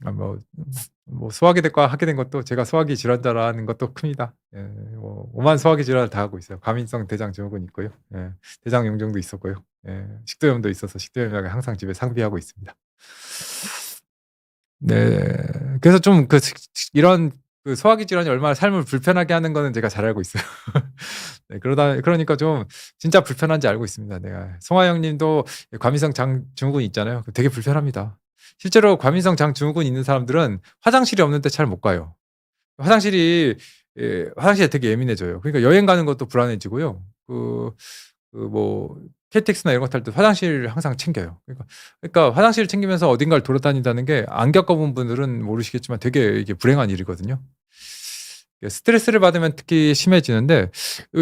아 뭐 소화기내과 하게 된 것도 제가 소화기 질환자라는 것도 큽니다. 예 뭐 오만 소화기 질환을 다 하고 있어요. 과민성 대장 증후군 있고요. 예 대장 용종도 있었고요. 예 식도염도 있어서 식도염 약을 항상 집에 상비하고 있습니다. 네. 그래서 좀 이런 소화기 질환이 얼마나 삶을 불편하게 하는 거는 제가 잘 알고 있어요. 네 그러니까 좀 진짜 불편한지 알고 있습니다. 내가. 송하영 님도 과민성 장 증후군 있잖아요. 되게 불편합니다. 실제로 과민성 장 증후군 있는 사람들은 화장실이 없는 데 잘 못 가요. 화장실에 되게 예민해져요. 그러니까 여행 가는 것도 불안해지고요. 뭐 KTX나 이런 거 탈 때 화장실 항상 챙겨요. 그러니까 화장실을 챙기면서 어딘가를 돌아다닌다는 게 안 겪어본 분들은 모르시겠지만 되게 이게 불행한 일이거든요. 스트레스를 받으면 특히 심해지는데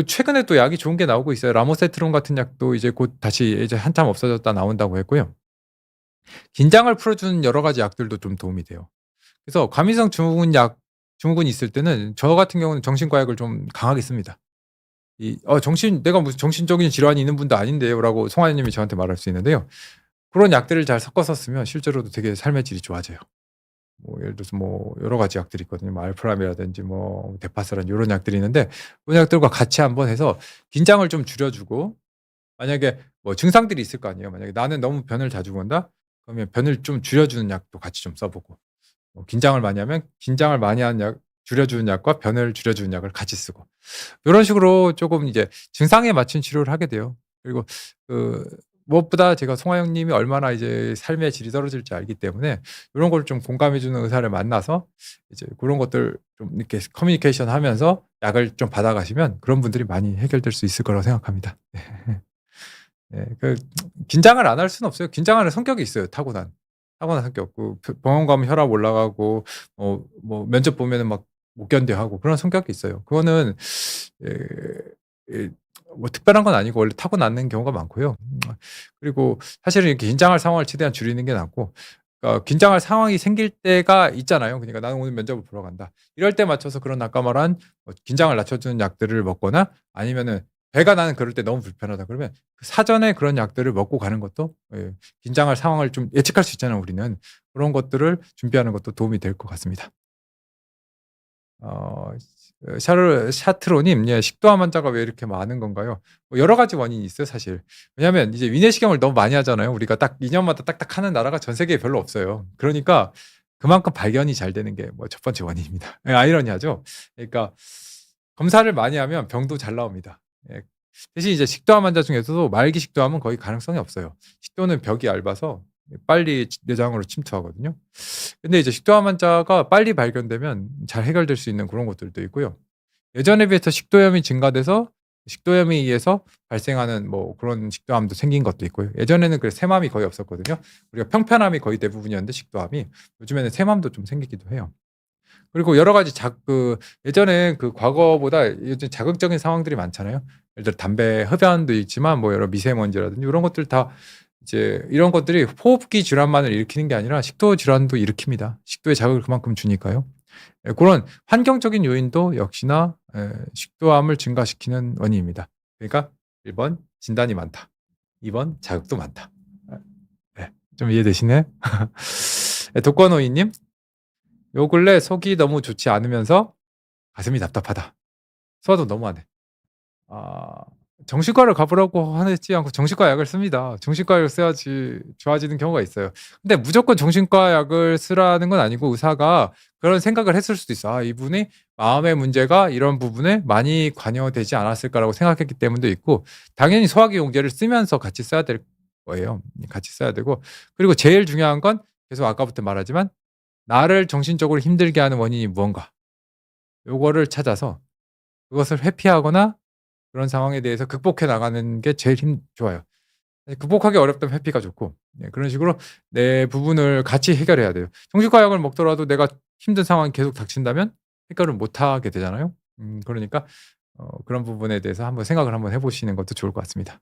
최근에 또 약이 좋은 게 나오고 있어요. 라모세트론 같은 약도 이제 곧 다시 이제 한참 없어졌다 나온다고 했고요. 긴장을 풀어주는 여러 가지 약들도 좀 도움이 돼요. 그래서 과민성 증후군이 있을 때는 저 같은 경우는 정신과 약을 좀 강하게 씁니다. "내가 무슨 정신적인 질환이 있는 분도 아닌데요."라고 송하연 님이 저한테 말할 수 있는데요. 그런 약들을 잘 섞어서 쓰면 실제로도 되게 삶의 질이 좋아져요. 뭐 예를 들어서 뭐 여러 가지 약들이 있거든요. 뭐 알프람이라든지 뭐 데파스란 요런 약들이 있는데 그 약들과 같이 한번 해서 긴장을 좀 줄여 주고 만약에 뭐 증상들이 있을 거 아니에요. 만약에 '나는 너무 변을 자주 본다.' 그러면 변을 좀 줄여 주는 약도 같이 좀 써 보고 긴장을 많이 하면 긴장을 많이 하는 약 줄여 주는 약과 변을 줄여 주는 약을 같이 쓰고 요런 식으로 쪼금 이제 증상에 맞춘 치료를 하게 돼요. 그리고 그 무엇보다 제가 송하영 님이 얼마나 이제 삶의 질이 떨어질지 알기 때문에 요런 걸 좀 공감해 주는 의사를 만나서 이제 고런 것들 좀 이렇게 커뮤니케이션 하면서 약을 좀 받아 가시면 그런 분들이 많이 해결될 수 있을 거라고 생각합니다. 네. 긴장을 안 할 수는 없어요. 긴장하는 성격이 있어요, 타고난 성격. 병원 가면 혈압 올라가고 면접 보면은 막 못 견뎌하고 그런 성격이 있어요. 그거는 예 예 뭐 특별한 건 아니고 원래 타고나는 경우가 많고요. 그리고 사실은 이렇게 긴장할 상황을 최대한 줄이는 게 낫고 긴장할 상황이 생길 때가 있잖아요. 그러니까 '나는 오늘 면접을 보러 간다.' 이럴 때 맞춰서 그런 아까 말한 긴장을 낮춰주는 약들을 먹거나 아니면은 배가 나는 그럴 때 너무 불편하다 그러면 사전에 그런 약들을 먹고 가는 것도 긴장할 상황을 좀 예측할 수 있잖아요, 우리는. 그런 것들을 준비하는 것도 도움이 될 것 같습니다. 어 샤르 샤트로님 식도암 환자가 왜 이렇게 많은 건가요? 뭐 여러 가지 원인이 있어요, 사실. 왜냐하면 이제 위내시경을 너무 많이 하잖아요. 우리가 딱 2 년마다 딱딱 하는 나라가 전 세계에 별로 없어요. 그러니까 그만큼 발견이 잘 되는 게 뭐 첫 번째 원인입니다. 아이러니하죠. 그러니까 검사를 많이 하면 병도 잘 나옵니다. 예. 대신 이제 식도암 환자 중에서도 말기 식도암은 거의 가능성이 없어요. 식도는 벽이 얇아서 빨리 내장으로 침투하거든요. 근데 이제 식도암 환자가 빨리 발견되면 잘 해결될 수 있는 그런 것들도 있고요. 예전에 비해서 식도염이 증가돼서 식도염에 의해서 발생하는 뭐 그런 식도암도 생긴 것도 있고요. 예전에는 새맘이 거의 없었거든요. 우리가 평편암이 거의 대부분이었는데 식도암이 요즘에는 새맘도 좀 생기기도 해요. 그리고 여러 가지 예전에 과거보다 요즘 자극적인 상황들이 많잖아요. 예를 들어 담배 흡연도 있지만 뭐 여러 미세먼지라든지 이런 것들 다 이제 이런 것들이 호흡기 질환만을 일으키는 게 아니라 식도 질환도 일으킵니다. 식도에 자극을 그만큼 주니까요. 그런 환경적인 요인도 역시나 식도암을 증가시키는 원인입니다. 그러니까 1번 진단이 많다. 2번 자극도 많다. 네. 좀 이해되시나요? 독거노인 님 "요 근래 속이 너무 좋지 않으면서 가슴이 답답하다. 소화도 너무 안 돼." 아 정신과를 가 보라고 하지 않고 정신과 약을 씁니다. 정신과 약을 써야지 좋아지는 경우가 있어요. 근데 무조건 정신과 약을 쓰라는 건 아니고 의사가 그런 생각을 했을 수도 있어. '아 이분이 마음의 문제가 이런 부분에 많이 관여되지 않았을까.'라고 생각했기 때문도 있고 당연히 소화기 용제를 쓰면서 같이 써야 될 거예요. 같이 써야 되고 그리고 제일 중요한 건 계속 아까부터 말하지만 나를 정신적으로 힘들게 하는 원인이 무언가 요거를 찾아서 그것을 회피하거나 그런 상황에 대해서 극복해 나가는 게 제일 좋아요. 극복하기 어렵다면 회피가 좋고 그런 식으로 내 부분을 같이 해결해야 돼요. 정신과 약을 먹더라도 내가 힘든 상황이 계속 닥친다면 해결을 못 하게 되잖아요. 그러니까 그런 부분에 대해서 생각을 한번 해 보시는 것도 좋을 것 같습니다.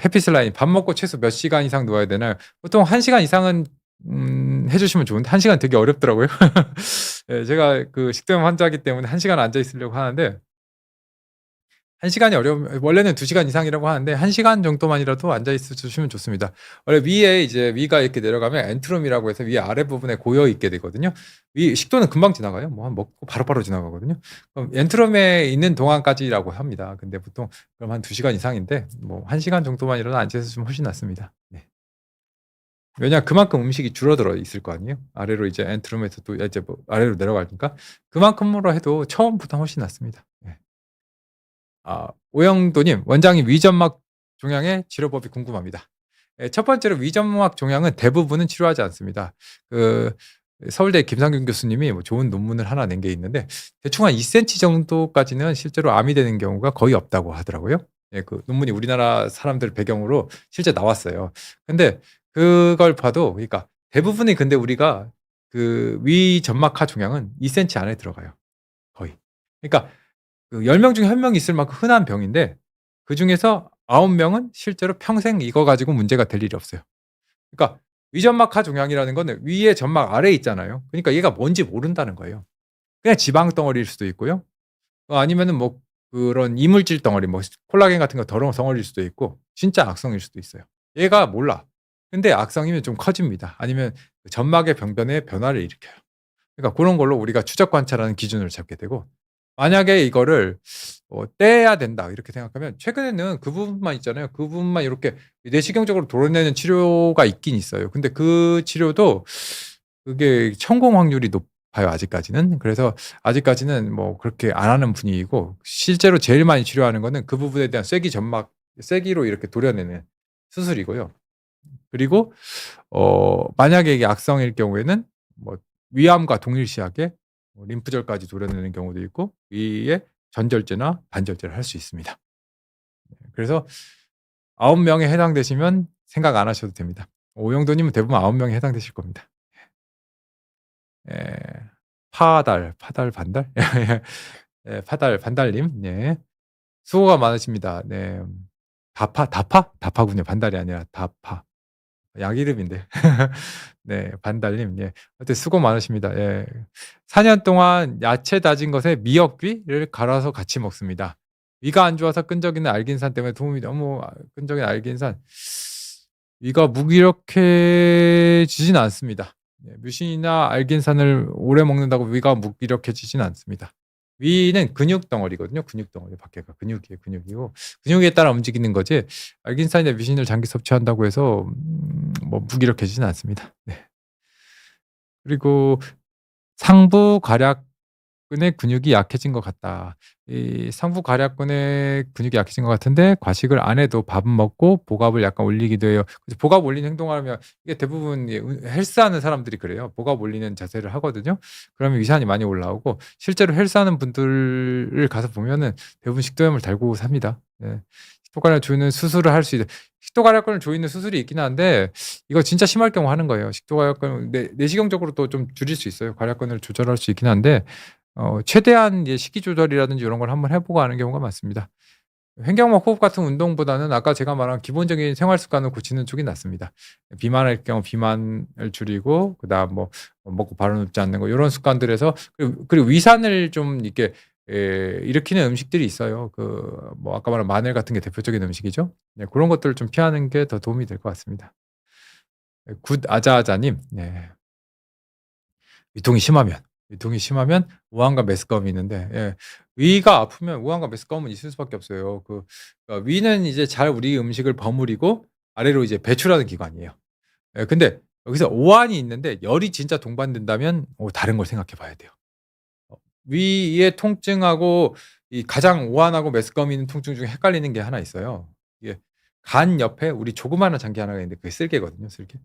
해피슬라임 밥 먹고 최소 몇 시간 이상 누워야 되나요? 보통 1 시간 이상은 해 주시면 좋은데 1 시간 되게 어렵더라고요. 제가 식도염 환자이기 때문에 1 시간 앉아 있으려고 하는데 1 시간이 어려우면 원래는 2 시간 이상이라고 하는데 1 시간 정도만이라도 앉아 있어 주시면 좋습니다. 원래 위에 이제 위가 이렇게 내려가면 엔트럼이라고 해서 위 아래 부분에 고여 있게 되거든요. 위 식도는 금방 지나가요. 뭐 한 먹고 바로바로 지나가거든요. 그럼 엔트럼에 있는 동안까지라고 합니다. 근데 보통 그럼 한 2 시간 이상인데 뭐 1 시간 정도만이라도 앉아 있으면 훨씬 낫습니다. 네. 왜냐 그만큼 음식이 줄어들어 있을 거 아니에요. 아래로 이제 엔트럼에서 또 이제 뭐 아래로 내려가니까 그만큼으로 해도 처음보다 훨씬 낫습니다. 네. 오영도 님 "원장님 위점막 종양의 치료법이 궁금합니다." 예, 첫 번째로 위점막 종양은 대부분은 치료하지 않습니다. 그 서울대 김상균 교수님이 뭐 좋은 논문을 하나 낸 게 있는데 대충 한 2 센티 정도까지는 실제로 암이 되는 경우가 거의 없다고 하더라고요. 예, 그 논문이 우리나라 사람들 배경으로 실제 나왔어요. 근데 그걸 봐도 그러니까 대부분이 근데 우리가 그 위점막하 종양은 2 센티 안에 들어가요, 거의. 그러니까 그 10명 중에 1 명이 있을 만큼 흔한 병인데 그중에서 9 명은 실제로 평생 이거 가지고 문제가 될 일이 없어요. 그러니까 위점막하 종양이라는 거는 위에 점막 아래에 있잖아요. 그러니까 얘가 뭔지 모른다는 거예요. 그냥 지방 덩어리일 수도 있고요. 아니면은 뭐 그런 이물질 덩어리 뭐 콜라겐 같은 거 더러운 덩어리일 수도 있고 진짜 악성일 수도 있어요. 얘가 몰라. 근데 악성이면 좀 커집니다. 아니면 그 점막의 병변에 변화를 일으켜요. 그러니까 고런 걸로 우리가 추적 관찰하는 기준을 잡게 되고 만약에 이거를 '떼야 된다.' 이렇게 생각하면 최근에는 그 부분만 있잖아요. 그 부분만 이렇게 내시경적으로 도려내는 치료가 있긴 있어요. 근데 그 치료도 그게 성공 확률이 높아요 아직까지는. 그래서 아직까지는 뭐 그렇게 안 하는 분위기고 실제로 제일 많이 치료하는 거는 그 부분에 대한 쐐기 점막 쐐기로 이렇게 도려내는 수술이고요. 그리고 만약에 이게 악성일 경우에는 뭐 위암과 동일시하게 뭐 림프절까지 도려내는 경우도 있고 위에 전절제나 반절제를 할 수 있습니다. 그래서 9 명에 해당되시면 생각 안 하셔도 됩니다. 오영도 님은 대부분 9 명에 해당되실 겁니다. 예. 파달 반달? 예 파달 님. 예. 수고가 많으십니다. 네. 다파? 다파군요. 반달이 아니라 다파. 약 이름인데. 네. 반달님. 예. 하여튼 수고 많으십니다. 예. 4년 동안 야채 다진 것에 미역귀를 갈아서 같이 먹습니다. 위가 안 좋아서 끈적이는 알긴산 때문에 도움이 너무 끈적이는 알긴산 위가 무기력해지진 않습니다. 네. 뮤신이나 알긴산을 오래 먹는다고 위가 무기력해지진 않습니다. 위는 근육 덩어리거든요. 근육 덩어리 밖에가 근육이에요, 근육이고 근육에 따라 움직이는 거지 알긴산이나 뮤신을 장기 섭취한다고 해서 뭐 무기력해지진 않습니다. 네. 그리고 상부 괄약근의 근육이 약해진 것 같다. 이 상부 괄약근의 근육이 약해진 것 같은데 과식을 안 해도 밥은 먹고 복압을 약간 올리기도 해요. 그래서 복압 올리는 행동을 하면 이게 대부분 헬스하는 사람들이 그래요. 복압 올리는 자세를 하거든요. 그러면 위산이 많이 올라오고 실제로 헬스하는 분들을 가서 보면은 대부분 식도염을 달고 삽니다. 네. 식도관을 조이는 수술을 할 수 있는 식도괄약근을 조이는 수술이 있긴 한데 이거 진짜 심할 경우 하는 거예요. 식도괄약근 내시경적으로도 좀 줄일 수 있어요. 괄약근을 조절할 수 있긴 한데 최대한 이제 식이 조절이라든지 이런 걸 한번 해 보고 하는 경우가 많습니다. 횡격막 호흡 같은 운동보다는 아까 제가 말한 기본적인 생활 습관을 고치는 쪽이 낫습니다. 비만할 경우 비만을 줄이고 그다음 뭐 먹고 바로 눕지 않는 거 요런 습관들에서 그리고 위산을 좀 이렇게 일으키는 음식들이 있어요. 그 뭐 아까 말한 마늘 같은 게 대표적인 음식이죠. 네 고런 것들을 좀 피하는 게 더 도움이 될 것 같습니다. 굿 아자아자 님. 네. 위통이 심하면, 위통이 심하면 우한과 메스꺼움이 있는데 예 위가 아프면 우한과 메스꺼움은 있을 수밖에 없어요. 그러니까 위는 이제 잘 우리 음식을 버무리고 아래로 이제 배출하는 기관이에요. 예 근데 여기서 오한이 있는데 열이 진짜 동반된다면 다른 걸 생각해 봐야 돼요. 어 위의 통증하고 이 가장 오한하고 메스꺼움이 있는 통증 중에 헷갈리는 게 하나 있어요. 이게 간 옆에 우리 조그마한 장기 하나가 있는데 그게 쓸개거든요, 쓸개.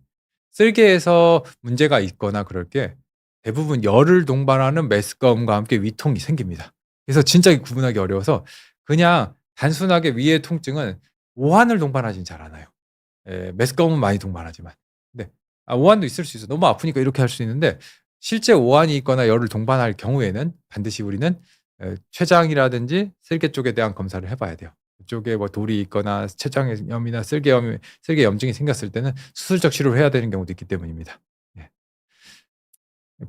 쓸개에서 문제가 있거나 그럴 게 대부분 열을 동반하는 메스꺼움과 함께 위통이 생깁니다. 그래서 진짜 구분하기 어려워서 그냥 단순하게 위의 통증은 오한을 동반하진 잘 않아요. 예 메스꺼움은 많이 동반하지만. 근데 오한도 있을 수 있어. 너무 아프니까 이렇게 할 수 있는데 실제 오한이 있거나 열을 동반할 경우에는 반드시 우리는 췌장이라든지 쓸개 쪽에 대한 검사를 해 봐야 돼요. 그쪽에 뭐 돌이 있거나 췌장염이나 쓸개 염증이 생겼을 때는 수술적 치료를 해야 되는 경우도 있기 때문입니다. 네.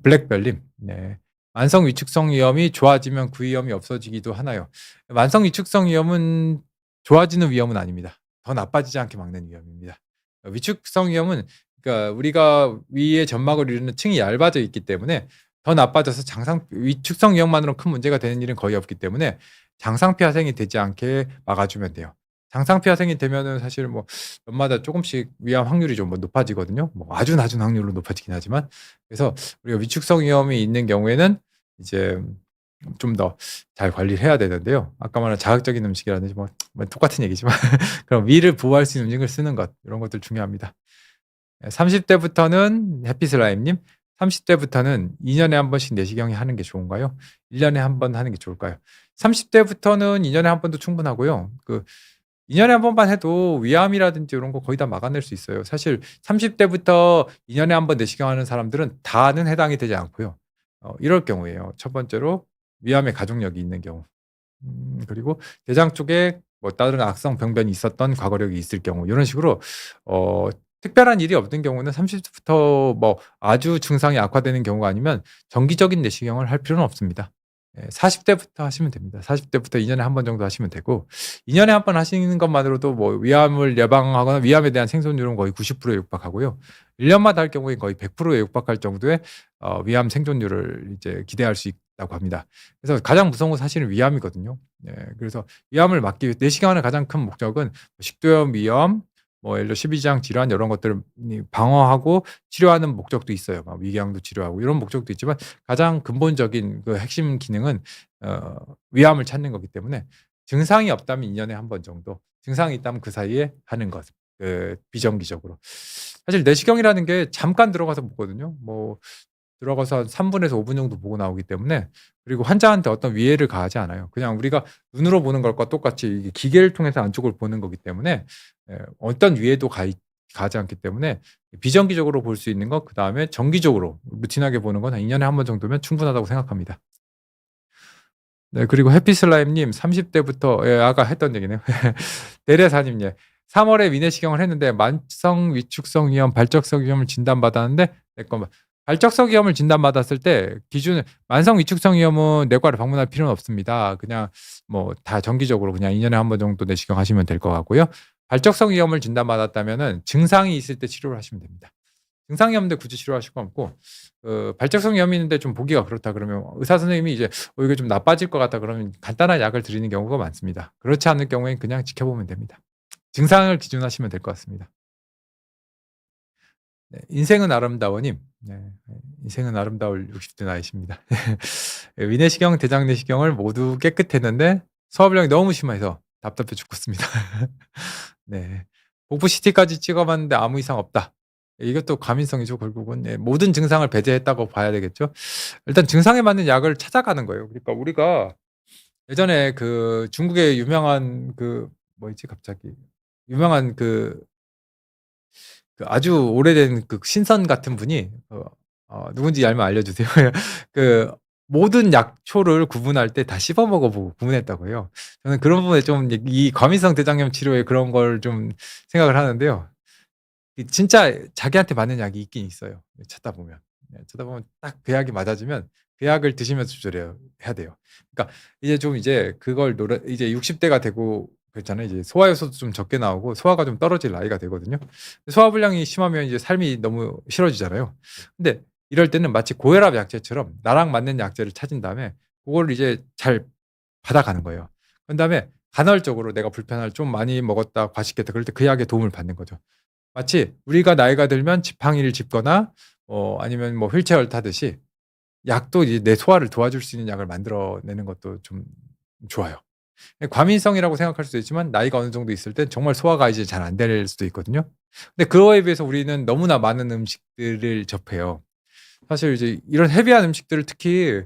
블랙별님. 네. 만성 위축성 위염이 좋아지면 그 위험이 없어지기도 하나요? 만성 위축성 위염은 좋아지는 위험은 아닙니다. 더 나빠지지 않게 막는 위험입니다. 위축성 위염은 그러니까 우리가 위의 점막을 이루는 층이 얇아져 있기 때문에 더 나빠져서 위축성 위염만으로 큰 문제가 되는 일은 거의 없기 때문에 장상피하생이 되지 않게 막아주면 돼요. 장상피하생이 되면은 사실 뭐 년마다 조금씩 위암 확률이 좀 높아지거든요. 뭐 아주 낮은 확률로 높아지긴 하지만. 그래서 우리가 위축성 위염이 있는 경우에는 이제 좀 더 잘 관리를 해야 되는데요. 아까 말한 자극적인 음식이라든지 뭐 똑같은 얘기지만 그럼 위를 보호할 수 있는 음식을 쓰는 것 이런 것들 중요합니다. 30대부터는 해피슬라임님 30대부터는 2년에 한 번씩 내시경이 하는 게 좋은가요? 1년에 한 번 하는 게 좋을까요? 30대부터는 2년에 한 번도 충분하고요. 2년에 한 번만 해도 위암이라든지 이런 거 거의 다 막아낼 수 있어요. 사실 30대부터 2년에 한 번 내시경하는 사람들은 다는 해당이 되지 않고요. 이럴 경우에요. 첫 번째로 위암의 가족력이 있는 경우. 그리고 대장 쪽에 뭐 다른 악성 병변이 있었던 과거력이 있을 경우 이런 식으로 특별한 일이 없는 경우는 30대부터 뭐 아주 증상이 악화되는 경우가 아니면 정기적인 내시경을 할 필요는 없습니다. 40대부터 하시면 됩니다. 40대부터 2년에 한 번 정도 하시면 되고 2년에 한 번 하시는 것만으로도 뭐 위암을 예방하거나 위암에 대한 생존율은 거의 90%에 육박하고요. 1년마다 할 경우에 거의 100%에 육박할 정도의 위암 생존율을 이제 기대할 수 있다고 합니다. 그래서 가장 무서운 건 사실은 위암이거든요. 그래서 위암을 막기 위해 내시경하는 가장 큰 목적은 식도염 위염, 뭐 예를 들어 십이지장 질환 이런 것들을 방어하고 치료하는 목적도 있어요. 막 위궤양도 치료하고 이런 목적도 있지만 가장 근본적인 그 핵심 기능은 위암을 찾는 거기 때문에 증상이 없다면 2년에 한 번 정도, 증상이 있다면 그 사이에 하는 것. 비정기적으로. 사실 내시경이라는 게 잠깐 들어가서 보거든요. 뭐 들어가서 한 3분에서 5분 정도 보고 나오기 때문에 그리고 환자한테 어떤 위해를 가하지 않아요. 그냥 우리가 눈으로 보는 것과 똑같이 이게 기계를 통해서 안쪽을 보는 거기 때문에 어떤 위해도 가하지 않기 때문에 비정기적으로 볼 수 있는 것 그다음에 정기적으로 루틴하게 보는 건 한 2년에 한 번 정도면 충분하다고 생각합니다. 네 그리고 해피슬라임님 30대부터 아까 했던 얘기네요. 대례사님 3월에 위내시경을 했는데 만성 위축성 위염, 발적성 위염을 진단받았는데 잠깐만 발적성 위염을 진단받았을 때 기준 만성 위축성 위염은 내과를 방문할 필요는 없습니다. 그냥 뭐 다 정기적으로 그냥 2년에 한 번 정도 내시경 하시면 될 것 같고요. 발적성 위염을 진단받았다면은 증상이 있을 때 치료를 하시면 됩니다. 증상이 없는데 굳이 치료하실 건 없고 발작성 위염이 있는데 좀 보기가 그렇다 그러면 의사 선생님이 이제 이게 좀 나빠질 것 같다 그러면 간단한 약을 드리는 경우가 많습니다. 그렇지 않을 경우에는 그냥 지켜보면 됩니다. 증상을 기준하시면 될 것 같습니다. 네, 인생은 아름다워님. 인생은 아름다울 60대 나이십니다. 위내시경, 대장내시경을 모두 깨끗했는데 소화불량이 너무 심해서 답답해 죽겠습니다. 네. 복부 CT까지 찍어봤는데 아무 이상 없다. 이것도 과민성이죠, 결국은. 모든 증상을 배제했다고 봐야 되겠죠. 일단 증상에 맞는 약을 찾아가는 거예요. 그러니까 우리가 예전에 그 중국의 유명한 뭐였지 갑자기 유명한 아주 오래된 신선 같은 분이 누군지 알면 알려주세요. 그 모든 약초를 구분할 때 다 씹어 먹어보고 구분했다고 해요. 저는 그런 부분에 좀 이 과민성 대장염 치료에 그런 걸 좀 생각을 하는데요. 진짜 자기한테 맞는 약이 있긴 있어요. 찾다 보면. 찾다 보면 딱 그 약이 맞아지면 그 약을 드시면서 해야 돼요. 그러니까 이제 그걸 이제 60대가 되고 그렇잖아요. 이제 소화 요소도 좀 적게 나오고 소화가 좀 떨어질 나이가 되거든요. 소화 불량이 심하면 이제 삶이 너무 싫어지잖아요. 근데 이럴 때는 마치 고혈압 약제처럼 나랑 맞는 약제를 찾은 다음에 그거를 이제 잘 받아가는 거예요. 그런 다음에 간헐적으로 내가 불편할 좀 많이 먹었다, 과식했다 그럴 때 그 약의 도움을 받는 거죠. 마치 우리가 나이가 들면 지팡이를 짚거나 아니면 뭐 휠체어를 타듯이 약도 이제 내 소화를 도와줄 수 있는 약을 만들어내는 것도 좀 좋아요. 과민성이라고 생각할 수도 있지만 나이가 어느 정도 있을 땐 정말 소화가 이제 잘 안 될 수도 있거든요. 근데 그거에 비해서 우리는 너무나 많은 음식들을 접해요. 사실 이제 이런 헤비한 음식들을 특히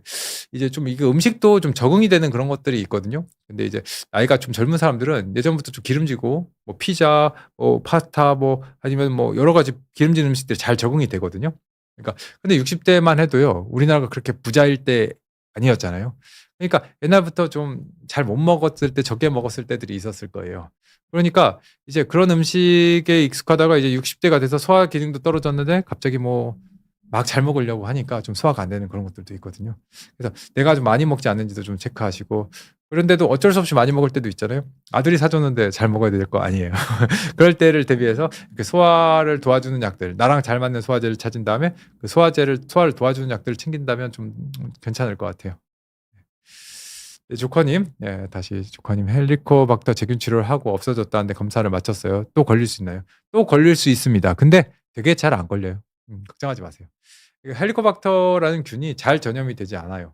이제 좀 이게 음식도 좀 적응이 되는 그런 것들이 있거든요. 근데 이제 나이가 좀 젊은 사람들은 예전부터 좀 기름지고 뭐 피자, 뭐 파스타 뭐 아니면 뭐 여러 가지 기름진 음식들이 잘 적응이 되거든요. 그러니까 근데 60대만 해도요. 우리나라가 그렇게 부자일 때 아니었잖아요. 그러니까 옛날부터 좀 잘 못 먹었을 때 적게 먹었을 때들이 있었을 거예요. 그러니까 이제 그런 음식에 익숙하다가 이제 60대가 돼서 소화 기능도 떨어졌는데 갑자기 뭐 막 잘 먹으려고 하니까 좀 소화가 안 되는 그런 것들도 있거든요. 그래서 내가 좀 많이 먹지 않는지도 좀 체크하시고 그런데도 어쩔 수 없이 많이 먹을 때도 있잖아요. 아들이 사줬는데 잘 먹어야 될 거 아니에요. 그럴 때를 대비해서 이렇게 소화를 도와주는 약들, 나랑 잘 맞는 소화제를 찾은 다음에 그 소화를 도와주는 약들을 챙긴다면 좀 괜찮을 것 같아요. 네, 조커님, 네, 다시 조커님 헬리코박터 제균 치료를 하고 없어졌다는데 검사를 마쳤어요. 또 걸릴 수 있나요? 또 걸릴 수 있습니다. 근데 되게 잘 안 걸려요. 걱정하지 마세요. 헬리코박터라는 균이 잘 전염이 되지 않아요.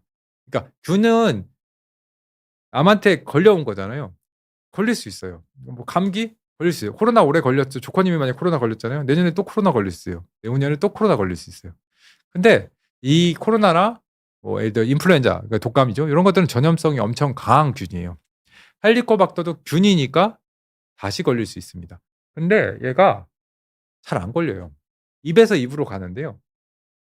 그러니까 균은 남한테 걸려온 거잖아요. 걸릴 수 있어요. 뭐 감기 걸릴 수 있어요. 코로나 오래 걸렸죠. 조커님이 만약 코로나 걸렸잖아요. 내년에 또 코로나 걸릴 수 있어요. 내후년에 또 코로나 걸릴 수 있어요. 근데 이 코로나나 뭐 예를 들어 인플루엔자, 그러니까 독감이죠. 이런 것들은 전염성이 엄청 강한 균이에요. 헬리코박터도 균이니까 다시 걸릴 수 있습니다. 근데 얘가 잘 안 걸려요. 입에서 입으로 가는데요.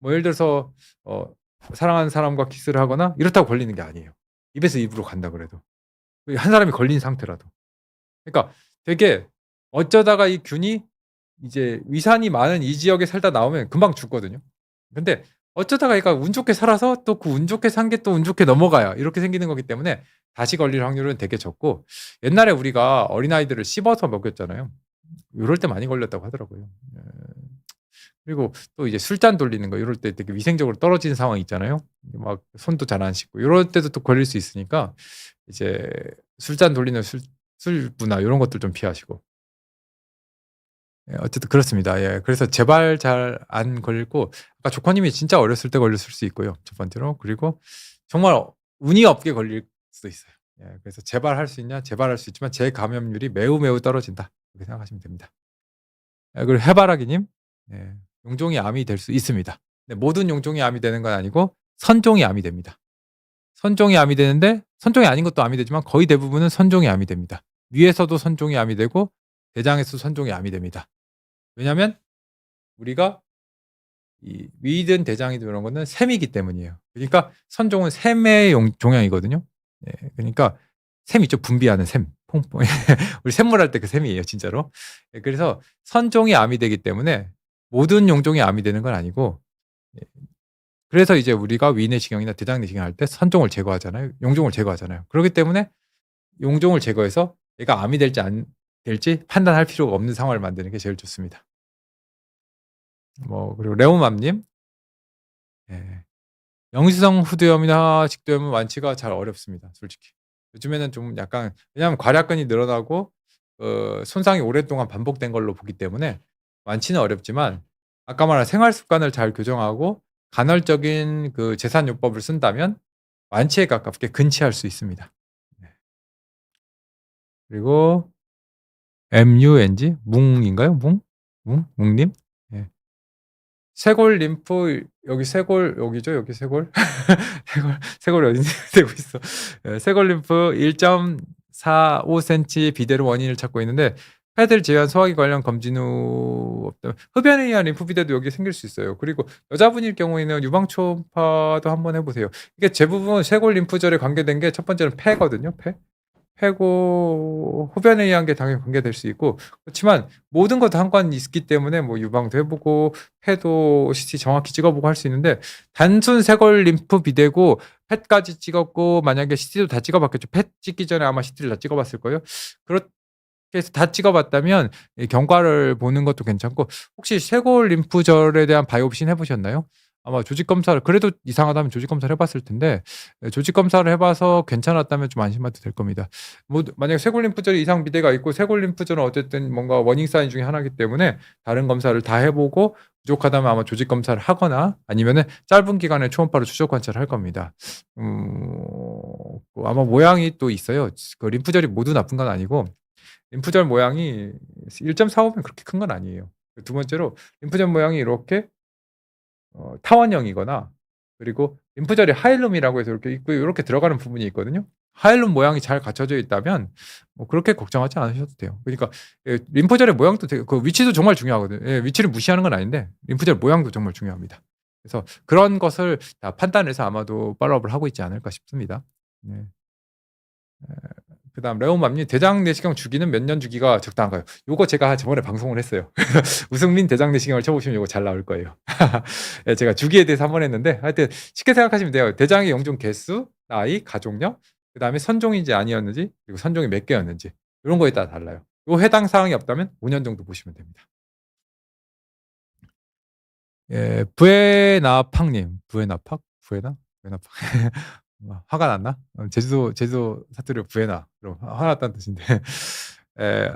뭐 예를 들어서 어 사랑하는 사람과 키스를 하거나 이렇다고 걸리는 게 아니에요. 입에서 입으로 간다 그래도. 한 사람이 걸린 상태라도. 그러니까 되게 어쩌다가 이 균이 이제 위산이 많은 이 지역에 살다 나오면 금방 죽거든요. 근데 어쩌다가 얘가 운 좋게 살아서 또 그 운 좋게 산 게 또 운 좋게 넘어가요. 이렇게 생기는 거기 때문에 다시 걸릴 확률은 되게 적고 옛날에 우리가 어린아이들을 씹어서 먹였잖아요. 요럴 때 많이 걸렸다고 하더라고요. 예. 그리고 또 이제 술잔 돌리는 거 요럴 때 되게 위생적으로 떨어지는 상황 있잖아요. 막 손도 잘 안 씻고 요럴 때도 또 걸릴 수 있으니까 이제 술잔 돌리는 술부나 요런 것들 좀 피하시고. 예, 어쨌든 그렇습니다. 예. 그래서 제발 잘 안 걸리고 아까 조커님이 진짜 어렸을 때 걸렸을 수 있고요. 첫 번째로. 그리고 정말 운이 없게 걸릴 수도 있어요. 예. 그래서 재발할 수 있냐? 재발할 수 있지만 재감염률이 매우, 매우 떨어진다. 그렇게 생각하시면 됩니다. 예, 그리고 해바라기 님. 예. 용종이 암이 될 수 있습니다. 근데 모든 용종이 암이 되는 건 아니고 선종이 암이 됩니다. 선종이 암이 되는데 선종이 아닌 것도 암이 되지만 거의 대부분은 선종이 암이 됩니다. 위에서도 선종이 암이 되고 대장에서도 선종이 암이 됩니다. 왜냐하면 우리가 이 위든 대장이든 이런 거는 샘이기 때문이에요. 그러니까 선종은 샘의 종양이거든요. 예, 그러니까 샘 있죠. 분비하는 샘. 퐁퐁. 우리 샘물할 때 그 샘이에요, 진짜로. 예, 그래서 선종이 암이 되기 때문에 모든 용종이 암이 되는 건 아니고 예, 그래서 이제 우리가 위내시경이나 대장내시경 할 때 선종을 제거하잖아요. 용종을 제거하잖아요. 그렇기 때문에 용종을 제거해서 얘가 암이 될지 안 될지 판단할 필요가 없는 상황을 만드는 게 제일 좋습니다. 뭐 그리고 레오맘님. 예. 영시성 후두염이나 직두염은 완치가 잘 어렵습니다, 솔직히. 요즘에는 좀 약간 왜냐하면 괄약근이 늘어나고 손상이 오랫동안 반복된 걸로 보기 때문에 완치는 어렵지만 아까 말한 생활 습관을 잘 교정하고 간헐적인 그 제산요법을 쓴다면 완치에 가깝게 근치할 수 있습니다. 네. 그리고 MUNG 뭉인가요? 뭉님? 예. 쇄골 림프 여기 쇄골 여기죠? 여기 쇄골? 쇄골이 어딘지 되고 있어. 예, 쇄골 림프 1.45 cm 비대로 원인을 찾고 있는데 패드를 제외한 소화기 관련 검진 후 없다면 흡연에 의한 림프 비대도 여기 생길 수 있어요. 그리고 여자분일 경우에는 유방 초음파도 한번 해보세요. 이게 대부분 쇄골 림프절에 관계된 게 첫 번째는 폐거든요. 폐고 흡연에 의한 게 당연히 관계될 수 있고 그렇지만 모든 것 다 상관이 있기 때문에 뭐 유방도 해보고 폐도 CT 정확히 찍어보고 할 수 있는데 단순 쇄골 림프 비대고 펫까지 찍었고 만약에 CT도 다 찍어봤겠죠. 펫 찍기 전에 아마 CT를 다 찍어봤을 거예요. 그렇게 해서 다 찍어봤다면 경과를 보는 것도 괜찮고 혹시 쇄골 림프절에 대한 바이옵시는 해보셨나요? 아마 조직 검사를 그래도 이상하다면 조직 검사를 해봤을 텐데 조직 검사를 해봐서 괜찮았다면 좀 안심하도 될 겁니다. 뭐 만약에 쇄골 림프절에 이상 비대가 있고 쇄골 림프절은 어쨌든 뭔가 워닝 사인 중에 하나이기 때문에 다른 검사를 다 해보고 부족하다면 아마 조직 검사를 하거나 아니면은 짧은 기간에 초음파로 추적 관찰을 할 겁니다. 아마 모양이 또 있어요. 그 림프절이 모두 나쁜 건 아니고 림프절 모양이 1.45면 그렇게 큰 건 아니에요. 두 번째로 림프절 모양이 이렇게 타원형이거나 그리고 림프절이 하일룸이라고 해서 이렇게 있고 이렇게 들어가는 부분이 있거든요. 하일룸 모양이 잘 갖춰져 있다면 뭐 그렇게 걱정하지 않으셔도 돼요. 그러니까 림프절의 모양도 되게 그 위치도 정말 중요하거든요. 예, 위치를 무시하는 건 아닌데 림프절 모양도 정말 중요합니다. 그래서 그런 것을 다 판단해서 아마도 팔로우업을 하고 있지 않을까 싶습니다. 네. 그다음 레오맘님 대장 내시경 주기는 몇 년 주기가 적당한가요? 요거 제가 저번에 방송을 했어요. 우승민 대장 내시경을 쳐보시면 요거 잘 나올 거예요. 예, 제가 주기에 대해서 한번 했는데 하여튼 쉽게 생각하시면 돼요. 대장의 영종 개수, 나이, 가족력, 그다음에 선종인지 아니었는지, 그리고 선종이 몇 개였는지 이런 거에 따라 달라요. 요 해당 사항이 없다면 5년 정도 보시면 됩니다. 예, 부에나팍님, 부에나팍, 부에나팍. 화가 났나? 제주도 사투리로 부에나. 그럼 화났다는 뜻인데. 에,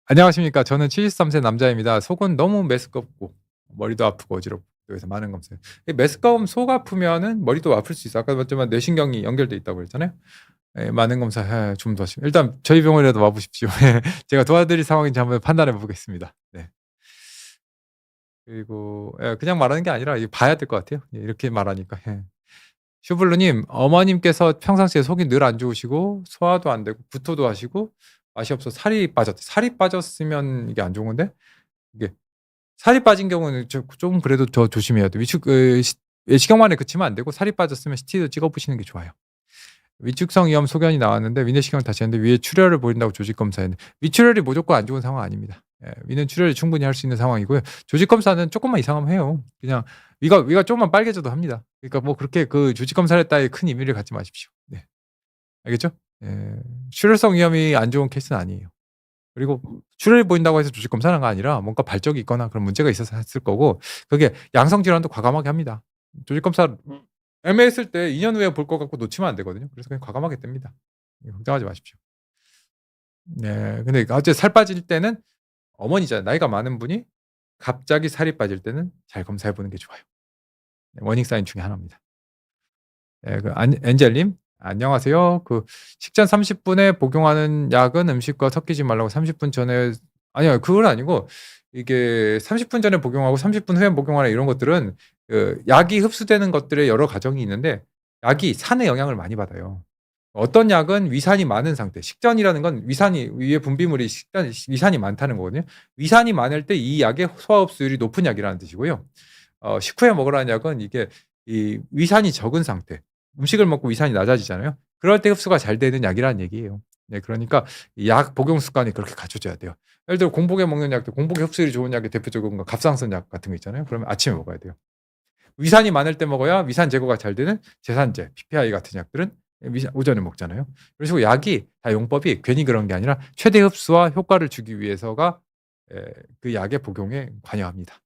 안녕하십니까. 저는 73세 남자입니다. 속은 너무 메스껍고 머리도 아프고 어지럽고 그래서 많은 검사. 메스꺼움 속 아프면은 머리도 아플 수 있어. 아까 봤지만 뇌신경이 연결돼 있다고 그랬잖아요. 예, 많은 검사 좀 도와주시면 일단 저희 병원이라도 와보십시오. 제가 도와드릴 상황인지 한번 판단해 보겠습니다. 네. 그리고 그냥 말하는 게 아니라 봐야 될 것 같아요. 이렇게 말하니까. 슈블루님, 어머님께서 평상시에 속이 늘 안 좋으시고 소화도 안 되고 구토도 하시고 맛이 없어 살이 빠졌대. 살이 빠졌으면 이게 안 좋은 건데 이게 살이 빠진 경우는 좀 그래도 더 조심해야 돼. 외식경만에 그치면 안 되고 살이 빠졌으면 CT도 찍어보시는 게 좋아요. 위축성 위염 소견이 나왔는데 위내시경 다시 했는데 위에 출혈을 보인다고 조직 검사했는데 위출혈이 무조건 안 좋은 상황 아닙니다. 위는 출혈이 충분히 할 수 있는 상황이고요. 조직 검사는 조금만 이상하면 해요. 그냥 위가 조금만 빨개져도 합니다. 그러니까 뭐 그렇게 그 조직 검사를 했다에 큰 의미를 갖지 마십시오. 네. 알겠죠? 출혈성 위염이 안 좋은 케이스는 아니에요. 그리고 출혈이 보인다고 해서 조직 검사는 아니라 뭔가 발적이 있거나 그런 문제가 있어서 했을 거고 그게 양성 질환도 과감하게 합니다. 조직 검사 애매했을 때 2년 후에 볼 것 같고 놓치면 안 되거든요. 그래서 그냥 과감하게 뗍니다. 걱정하지 마십시오. 네, 근데 어째 살 빠질 때는 어머니잖아요. 나이가 많은 분이 갑자기 살이 빠질 때는 잘 검사해 보는 게 좋아요. 네, 워닝 사인 중에 하나입니다. 네, 엔젤님 안녕하세요. 식전 30분에 복용하는 약은 음식과 섞이지 말라고 30분 전에 아니요 그건 아니고 이게 30분 전에 복용하고 30분 후에 복용하는 이런 것들은 약이 흡수되는 것들의 여러 과정이 있는데 약이 산의 영향을 많이 받아요. 어떤 약은 위산이 많은 상태, 식전이라는 건 위산이 위에 분비물이 위산이 많다는 거거든요. 위산이 많을 때 이 약의 소화 흡수율이 높은 약이라는 뜻이고요. 식후에 먹으라는 약은 이게 이 위산이 적은 상태, 음식을 먹고 위산이 낮아지잖아요. 그럴 때 흡수가 잘 되는 약이라는 얘기예요. 네, 그러니까 약 복용 습관이 그렇게 갖춰져야 돼요. 예를 들어 공복에 먹는 약도 공복에 흡수율이 좋은 약이 대표적인 건 갑상선 약 같은 거 있잖아요. 그러면 아침에 먹어야 돼요. 위산이 많을 때 먹어야 위산 제거가 잘 되는 제산제, PPI 같은 약들은 오전에 먹잖아요. 그런 식으로 약이 다 용법이 괜히 그런 게 아니라 최대 흡수와 효과를 주기 위해서가 그 약의 복용에 관여합니다.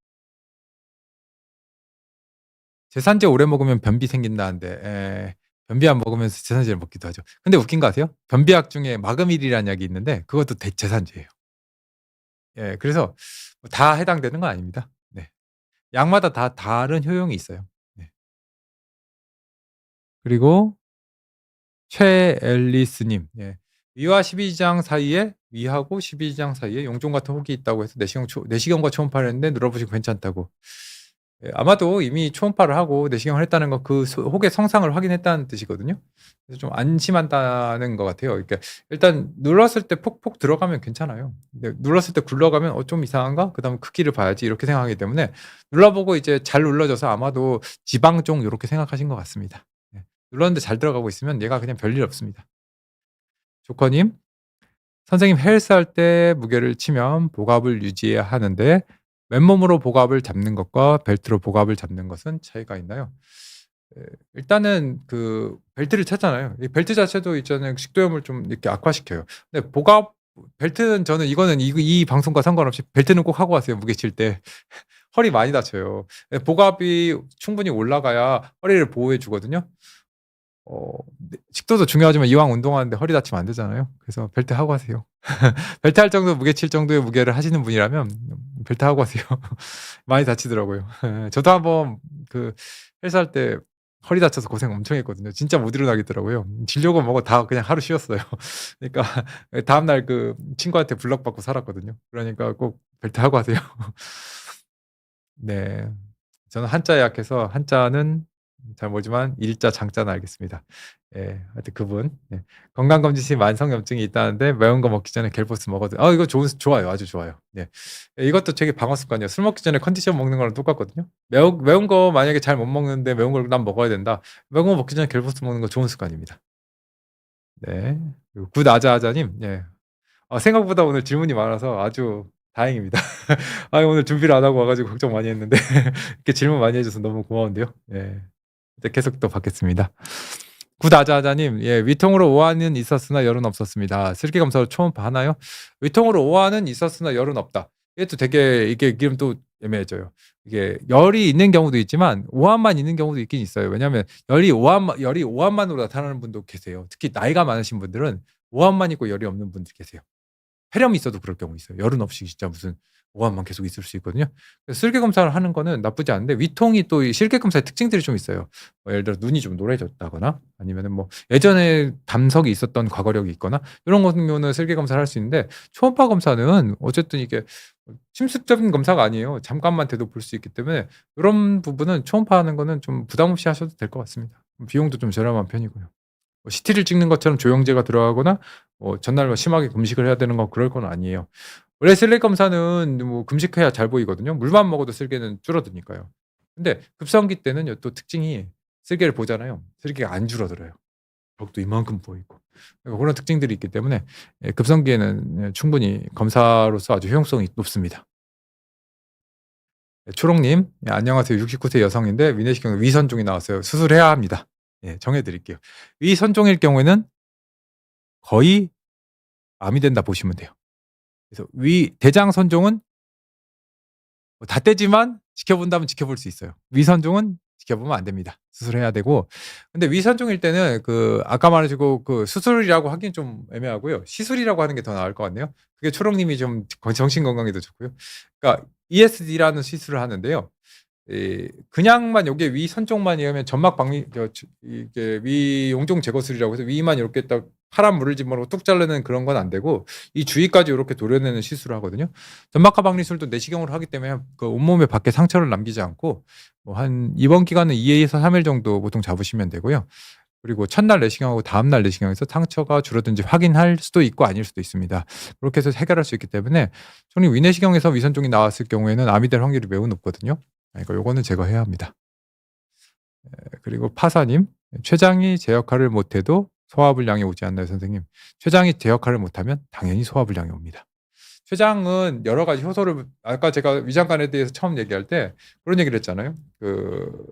제산제 오래 먹으면 변비 생긴다는데 변비 안 먹으면서 제산제를 먹기도 하죠. 근데 웃긴 거 아세요? 변비약 중에 마그밀이라는 약이 있는데 그것도 제산제예요. 그래서 다 해당되는 건 아닙니다. 네. 약마다 다 다른 효용이 있어요. 네. 그리고 최앨리스님, 위와 12장 사이에 위하고 12장 사이에 용종 같은 혹이 있다고 해서 내시경과 초음파를 했는데 눌러보시고 괜찮다고. 아마도 이미 초음파를 하고 내시경을 했다는 건 그 혹의 성상을 확인했다는 뜻이거든요. 그래서 좀 안심한다는 것 같아요. 그러니까 일단 눌렀을 때 폭폭 들어가면 괜찮아요. 근데 눌렀을 때 굴러가면 좀 이상한가? 그다음 크기를 봐야지 이렇게 생각하기 때문에 눌러보고 이제 잘 눌러져서 아마도 지방종 이렇게 생각하신 것 같습니다. 눌렀는데 잘 들어가고 있으면 얘가 그냥 별일 없습니다. 조커님, 선생님 헬스할 때 무게를 치면 복압을 유지해야 하는데 맨몸으로 복압을 잡는 것과 벨트로 복압을 잡는 것은 차이가 있나요? 일단은 벨트를 찼잖아요. 이 벨트 자체도 있잖아요. 식도염을 좀 이렇게 악화시켜요. 근데 복압 벨트는 저는 이거는 이 방송과 상관없이 벨트는 꼭 하고 가세요. 무게 칠 때. 허리 많이 다쳐요. 복압이 충분히 올라가야 허리를 보호해 주거든요. 식도도 중요하지만 이왕 운동하는데 허리 다치면 안 되잖아요. 그래서 벨트 하고 하세요. 벨트 할 정도 무게 칠 정도의 무게를 하시는 분이라면 벨트 하고 하세요. 많이 다치더라고요. 저도 한번 헬스할 때 허리 다쳐서 고생 엄청 했거든요. 진짜 못 일어나겠더라고요. 진료금 먹고 다 그냥 하루 쉬었어요. 그러니까 다음날 친구한테 블럭받고 살았거든요. 그러니까 꼭 벨트 하고 하세요. 네. 저는 한자에 약해서 한자는 잘 모르지만 일자 장자는 알겠습니다. 하여튼 그분 건강검진 시 만성염증이 있다는데 매운 거 먹기 전에 겔포스 먹어도 이거 좋아요. 아주 좋아요. 이것도 되게 방어 습관이에요. 술 먹기 전에 컨디션 먹는 거랑 똑같거든요. 매운 거 만약에 잘 못 먹는데 매운 걸 난 먹어야 된다. 매운 거 먹기 전에 겔포스 먹는 거 좋은 습관입니다. 네. 그리고 굿아자아자님 예. 생각보다 오늘 질문이 많아서 아주 다행입니다. 오늘 준비를 안 하고 와 가지고 걱정 많이 했는데 이렇게 질문 많이 해 줘서 너무 고마운데요. 예. 이제 계속 또 받겠습니다. 굿아자아자님 "위통으로 오한은 있었으나 열은 없었습니다. 슬기 검사로 초음파 하나요?" 위통으로 오한은 있었으나 열은 없다. 이게 또 되게 이게 이름 또 애매해져요. 이게 열이 있는 경우도 있지만 오한만 있는 경우도 있긴 있어요. 왜냐하면 열이 오한만으로 나타나는 분도 계세요. 특히 나이가 많으신 분들은 오한만 있고 열이 없는 분들 계세요. 폐렴이 있어도 그럴 경우 있어요. 열은 없이 진짜 무슨 오한만 계속 있을 수 있거든요. 그래서 실계 검사를 하는 거는 나쁘지 않은데 위통이 또 이 실계 검사의 특징들이 좀 있어요. 예를 들어 눈이 좀 노래졌다거나 아니면은 뭐 예전에 담석이 있었던 과거력이 있거나 이런 같은 경우는 실계 검사를 할 수 있는데 초음파 검사는 어쨌든 이게 침습적인 검사가 아니에요. 잠깐만 돼도 볼 수 있기 때문에 이런 부분은 초음파하는 거는 좀 부담 없이 하셔도 될 것 같습니다. 비용도 좀 저렴한 편이고요. 뭐 CT를 찍는 것처럼 조영제가 들어가거나 전날 뭐 심하게 금식을 해야 되는 거 그럴 건 아니에요. 원래 쓸개 검사는 뭐 금식해야 잘 보이거든요. 물만 먹어도 쓸개는 줄어드니까요. 근데 급성기 때는요 또 특징이 쓸개를 보잖아요. 쓸개가 안 줄어들어요. 벽도 이만큼 보이고. 그런 특징들이 있기 때문에 급성기에는 충분히 검사로서 아주 효용성이 높습니다. 초롱님 안녕하세요. 69세 여성인데 위내시경 위선종이 나왔어요. 수술해야 합니다. 정해 드릴게요. 위선종일 경우에는 거의 암이 된다 보시면 돼요. 그래서 위 대장 선종은 다 떼지만 지켜본다면 지켜볼 수 있어요. 위선종은 지켜보면 안 됩니다. 수술해야 되고. 근데 위선종일 때는 아까 말하시고 수술이라고 하긴 좀 애매하고요. 시술이라고 하는 게 더 나을 것 같네요. 그게 초롱님이 좀 정신 건강에도 좋고요. 그러니까 ESD라는 시술을 하는데요. 그냥만 요게 위 선종만이면 점막 박리 이게 위 용종 제거술이라고 해서 위만 이렇게 딱 파란 물을 집어넣고 뚝 자르는 그런 건 안 되고 이 주위까지 요렇게 도려내는 시술을 하거든요. 점막하 박리술도 내시경으로 하기 때문에 온몸에 밖에 상처를 남기지 않고 뭐 한 입원 기간은 2 에서 3일 정도 보통 잡으시면 되고요. 그리고 첫날 내시경하고 다음날 내시경에서 상처가 줄어든지 확인할 수도 있고 아닐 수도 있습니다. 그렇게 해서 해결할 수 있기 때문에 저는 위내시경에서 위선종이 나왔을 경우에는 암이 될 확률이 매우 높거든요. 그러니까 요거는 제거해야 합니다. 그리고 파사님 "췌장이 제 역할을 못해도 소화불량이 오지 않나요 선생님?" 췌장이 제 역할을 못하면 당연히 소화불량이 옵니다. 췌장은 여러 가지 효소를 아까 제가 위장관에 대해서 처음 얘기할 때 그런 얘기를 했잖아요.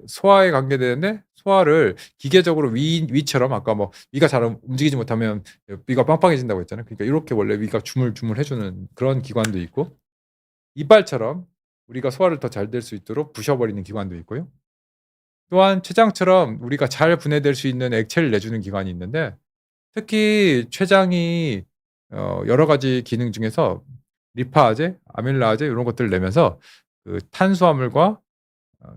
소화에 관계되는데 소화를 기계적으로 위처럼 아까 뭐 위가 잘 움직이지 못하면 위가 빵빵해진다고 했잖아요. 그러니까 이렇게 원래 위가 주물주물 해 주는 그런 기관도 있고 이빨처럼 우리가 소화를 더 잘 될 수 있도록 부셔 버리는 기관도 있고요. 또한 췌장처럼 우리가 잘 분해될 수 있는 액체를 내주는 기관이 있는데 특히 췌장이 여러 가지 기능 중에서 리파아제, 아밀라아제 요런 것들을 내면서 탄수화물과 어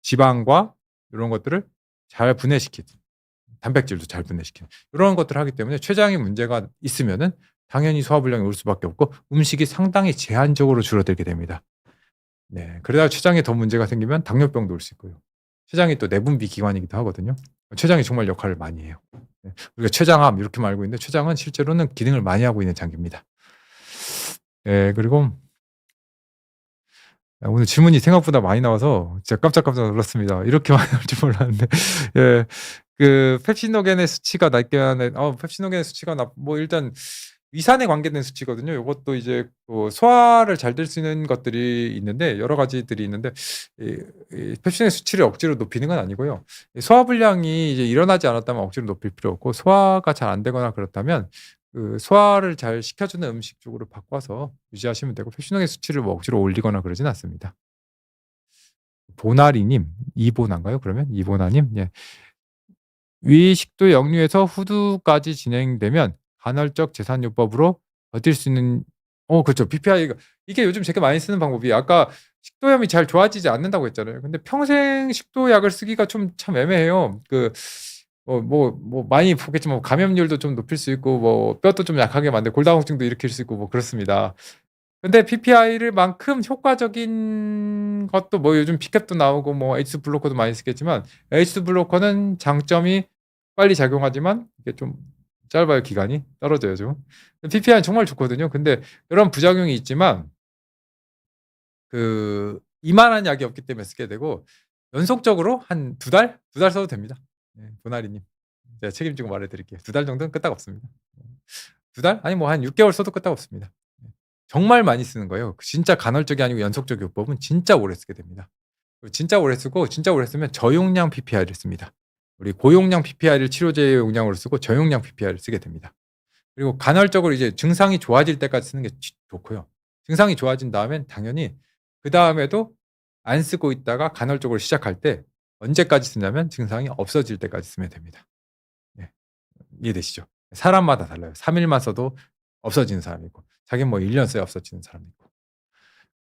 지방과 요런 것들을 잘 분해시키는 단백질도 잘 분해시키는 요런 것들을 하기 때문에 췌장에 문제가 있으면은 당연히 소화불량이 올 수밖에 없고 음식이 상당히 제한적으로 줄어들게 됩니다. 네. 그러다가 췌장에 더 문제가 생기면 당뇨병도 올 수 있고요. 췌장이 또 내분비 기관이기도 하거든요. 췌장이 정말 역할을 많이 해요. 네. 우리가 췌장암 이렇게만 알고 있는데 췌장은 실제로는 기능을 많이 하고 있는 장기입니다. 그리고 오늘 질문이 생각보다 많이 나와서 진짜 깜짝깜짝 놀랐습니다. 이렇게 많이 나올 줄 몰랐는데 예. 펩시노겐의 수치가 낮게 하는 펩시노겐의 수치가 뭐 일단 위산에 관계된 수치거든요. 요것도 이제 소화를 잘 될 수 있는 것들이 있는데 여러 가지들이 있는데 이 펩신의 수치를 억지로 높이는 건 아니고요. 이 소화불량이 이제 일어나지 않았다면 억지로 높일 필요 없고 소화가 잘 안 되거나 그렇다면 소화를 잘 시켜주는 음식 쪽으로 바꿔서 유지하시면 되고 펩신의 수치를 뭐 억지로 올리거나 그러진 않습니다. 보나리님, 이보나인가요? 그러면 이보나님, 예. 위식도 역류에서 후두까지 진행되면 간헐적 재산요법으로 버틸 수 있는 그렇죠. PPI가 이게 요즘 제가 많이 쓰는 방법이에요. 아까 식도염이 잘 좋아지지 않는다고 했잖아요. 근데 평생 식도약을 쓰기가 좀 참 애매해요. 많이 보겠지만 뭐 감염률도 좀 높일 수 있고 뭐 뼈도 좀 약하게 만들고 골다공증도 일으킬 수 있고 뭐 그렇습니다. 근데 PPI를 만큼 효과적인 것도 뭐 요즘 피켓도 나오고 뭐 에이스 블로커도 많이 쓰겠지만 에이스 블로커는 장점이 빨리 작용하지만 이게 좀 짧아요 기간이. 떨어져요 좀. PPI는 정말 좋거든요. 근데 이런 부작용이 있지만 이만한 약이 없기 때문에 쓰게 되고 연속적으로 한 2 달? 2달 써도 됩니다. 네 보나리 님. 제가 책임지고 말해 드릴게요. 2달 정도는 끄떡 없습니다. 2달? 아니 뭐 한 6개월 써도 끄떡 없습니다. 정말 많이 쓰는 거예요. 진짜 간헐적이 아니고 연속적 요법은 진짜 오래 쓰게 됩니다. 진짜 오래 쓰고 진짜 오래 쓰면 저용량 PPI를 씁니다. 우리 고용량 PPI를 치료제 용량으로 쓰고 저용량 PPI를 쓰게 됩니다. 그리고 간헐적으로 이제 증상이 좋아질 때까지 쓰는 게 좋고요. 증상이 좋아진 다음엔 당연히 그다음에도 안 쓰고 있다가 간헐적으로 시작할 때 언제까지 쓰냐면 증상이 없어질 때까지 쓰면 됩니다. 네. 이해되시죠? 사람마다 달라요. 3 일만 써도 없어지는 사람이 있고 자기는 뭐 1년 써야 없어지는 사람이 있고.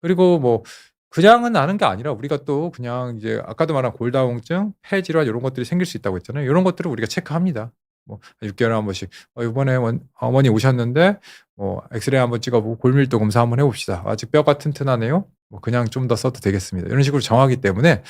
그리고 뭐 그냥은 아는 게 아니라 우리가 또 그냥 이제 아까도 말한 골다공증, 폐 질환 요런 것들이 생길 수 있다고 했잖아요. 요런 것들을 우리가 체크합니다. 뭐 6 개월에 한 번씩 "이번에 어머니 오셨는데 뭐 엑스레이 한번 찍어 보고 골밀도 검사 한번 해 봅시다. 아직 뼈가 튼튼하네요. 뭐 그냥 좀 더 써도 되겠습니다." 이런 식으로 정하기 때문에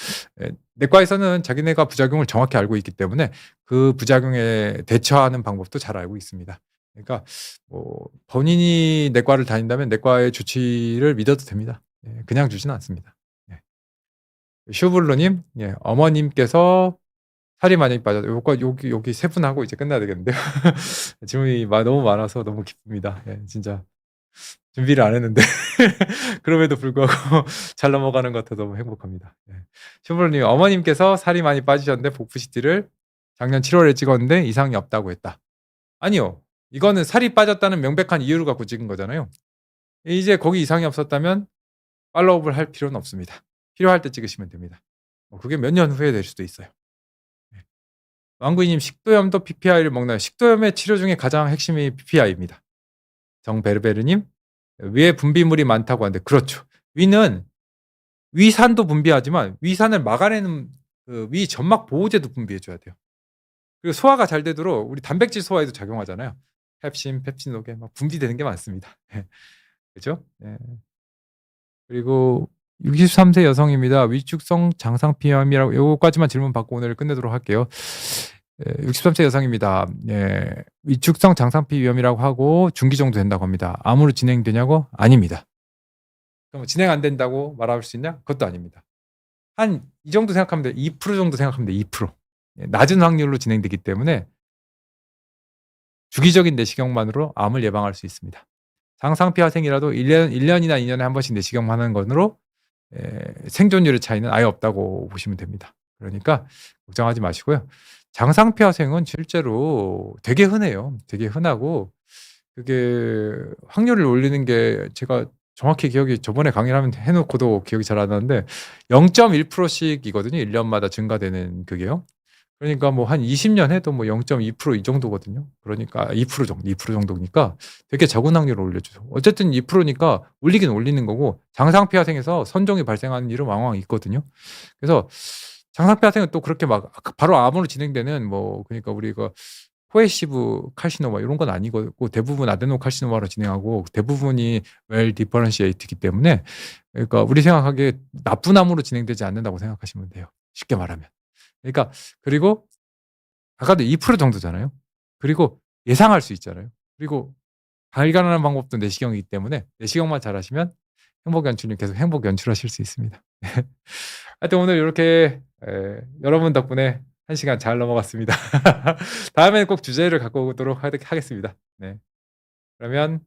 내과에서는 자기네가 부작용을 정확히 알고 있기 때문에 그 부작용에 대처하는 방법도 잘 알고 있습니다. 그러니까 뭐 본인이 내과를 다닌다면 내과의 조치를 믿어도 됩니다. 그냥 주지는 않습니다. 예. 슈블루님, 예, 어머님께서 살이 많이 빠졌 요거 여기 3 분하고 이제 끝나야 되겠는데요. 질문이 너무 많아서 너무 기쁩니다. 예, 진짜 준비를 안 했는데 그럼에도 불구하고 잘 넘어가는 것 같아서 너무 행복합니다. 예. 슈블루님, 어머님께서 살이 많이 빠지셨는데 복부 CT를 작년 7 월에 찍었는데 이상이 없다고 했다. 아니요. 이거는 살이 빠졌다는 명백한 이유를 갖고 찍은 거잖아요. 이제 거기 이상이 없었다면 팔로우업을 할 필요는 없습니다. 필요할 때 찍으시면 됩니다. 그게 몇 년 후에 될 수도 있어요. 네. 왕구이님, 식도염도 PPI를 먹나요? 식도염의 치료 중에 가장 핵심이 PPI입니다. 정베르베르님, 위에 분비물이 많다고 하는데 그렇죠. 위는 위산도 분비하지만 위산을 막아내는 그 위 점막 보호제도 분비해 줘야 돼요. 그리고 소화가 잘 되도록 우리 단백질 소화에도 작용하잖아요. 펩신, 펩신오게 막 분비되는 게 많습니다. 그죠? 예. 그리고 63세 여성입니다. 위축성 장상피염이라고 요거까지만 질문 받고 오늘 끝내도록 할게요. 63세 여성입니다. 예. 위축성 장상피위염이라고 하고 중기 정도 된다고 합니다. 암으로 진행되냐고? 아닙니다. 그럼 진행 안 된다고 말할 수 있냐? 그것도 아닙니다. 한 이 정도 생각하면 돼요. 2% 정도 생각하면 돼요. 2%. 예, 낮은 확률로 진행되기 때문에 주기적인 내시경만으로 암을 예방할 수 있습니다. 장상피화생이라도 1년이나 2년에 한 번씩 내시경만 하는 것으로 생존율의 차이는 아예 없다고 보시면 됩니다. 그러니까 걱정하지 마시고요. 장상피화생은 실제로 되게 흔해요. 되게 흔하고 그게 확률을 올리는 게 제가 정확히 기억이 저번에 강의를 하면 해 놓고도 기억이 잘 안 나는데 0.1%씩이거든요. 1 년마다 증가되는 그게요. 그러니까 뭐 한 20년 해도 뭐 0.2% 이 정도거든요. 그러니까 2% 정도니까 되게 적은 확률을 올려줘요. 어쨌든 2%니까 올리긴 올리는 거고 장상피화생에서 선종이 발생하는 일은 왕왕 있거든요. 그래서 장상피화생은 또 그렇게 막 바로 암으로 진행되는 뭐 그러니까 우리가 코에시브 칼시노마 이런 건 아니고 대부분 아데노칼시노마로 진행하고 대부분이 웰 디퍼런시에이트이기 때문에 그러니까 우리 생각하기에 나쁜 암으로 진행되지 않는다고 생각하시면 돼요. 쉽게 말하면. 그러니까 그리고 아까도 2% 정도잖아요. 그리고 예상할 수 있잖아요. 그리고 발견하는 방법도 내시경이기 때문에 내시경만 잘하시면 행복 연출님 계속 행복 연출하실 수 있습니다. 하여튼 오늘 이렇게 여러분 덕분에 1시간 잘 넘어갔습니다. 다음에는 꼭 주제를 갖고 오도록 하겠습니다. 네. 그러면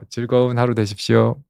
즐거운 하루 되십시오.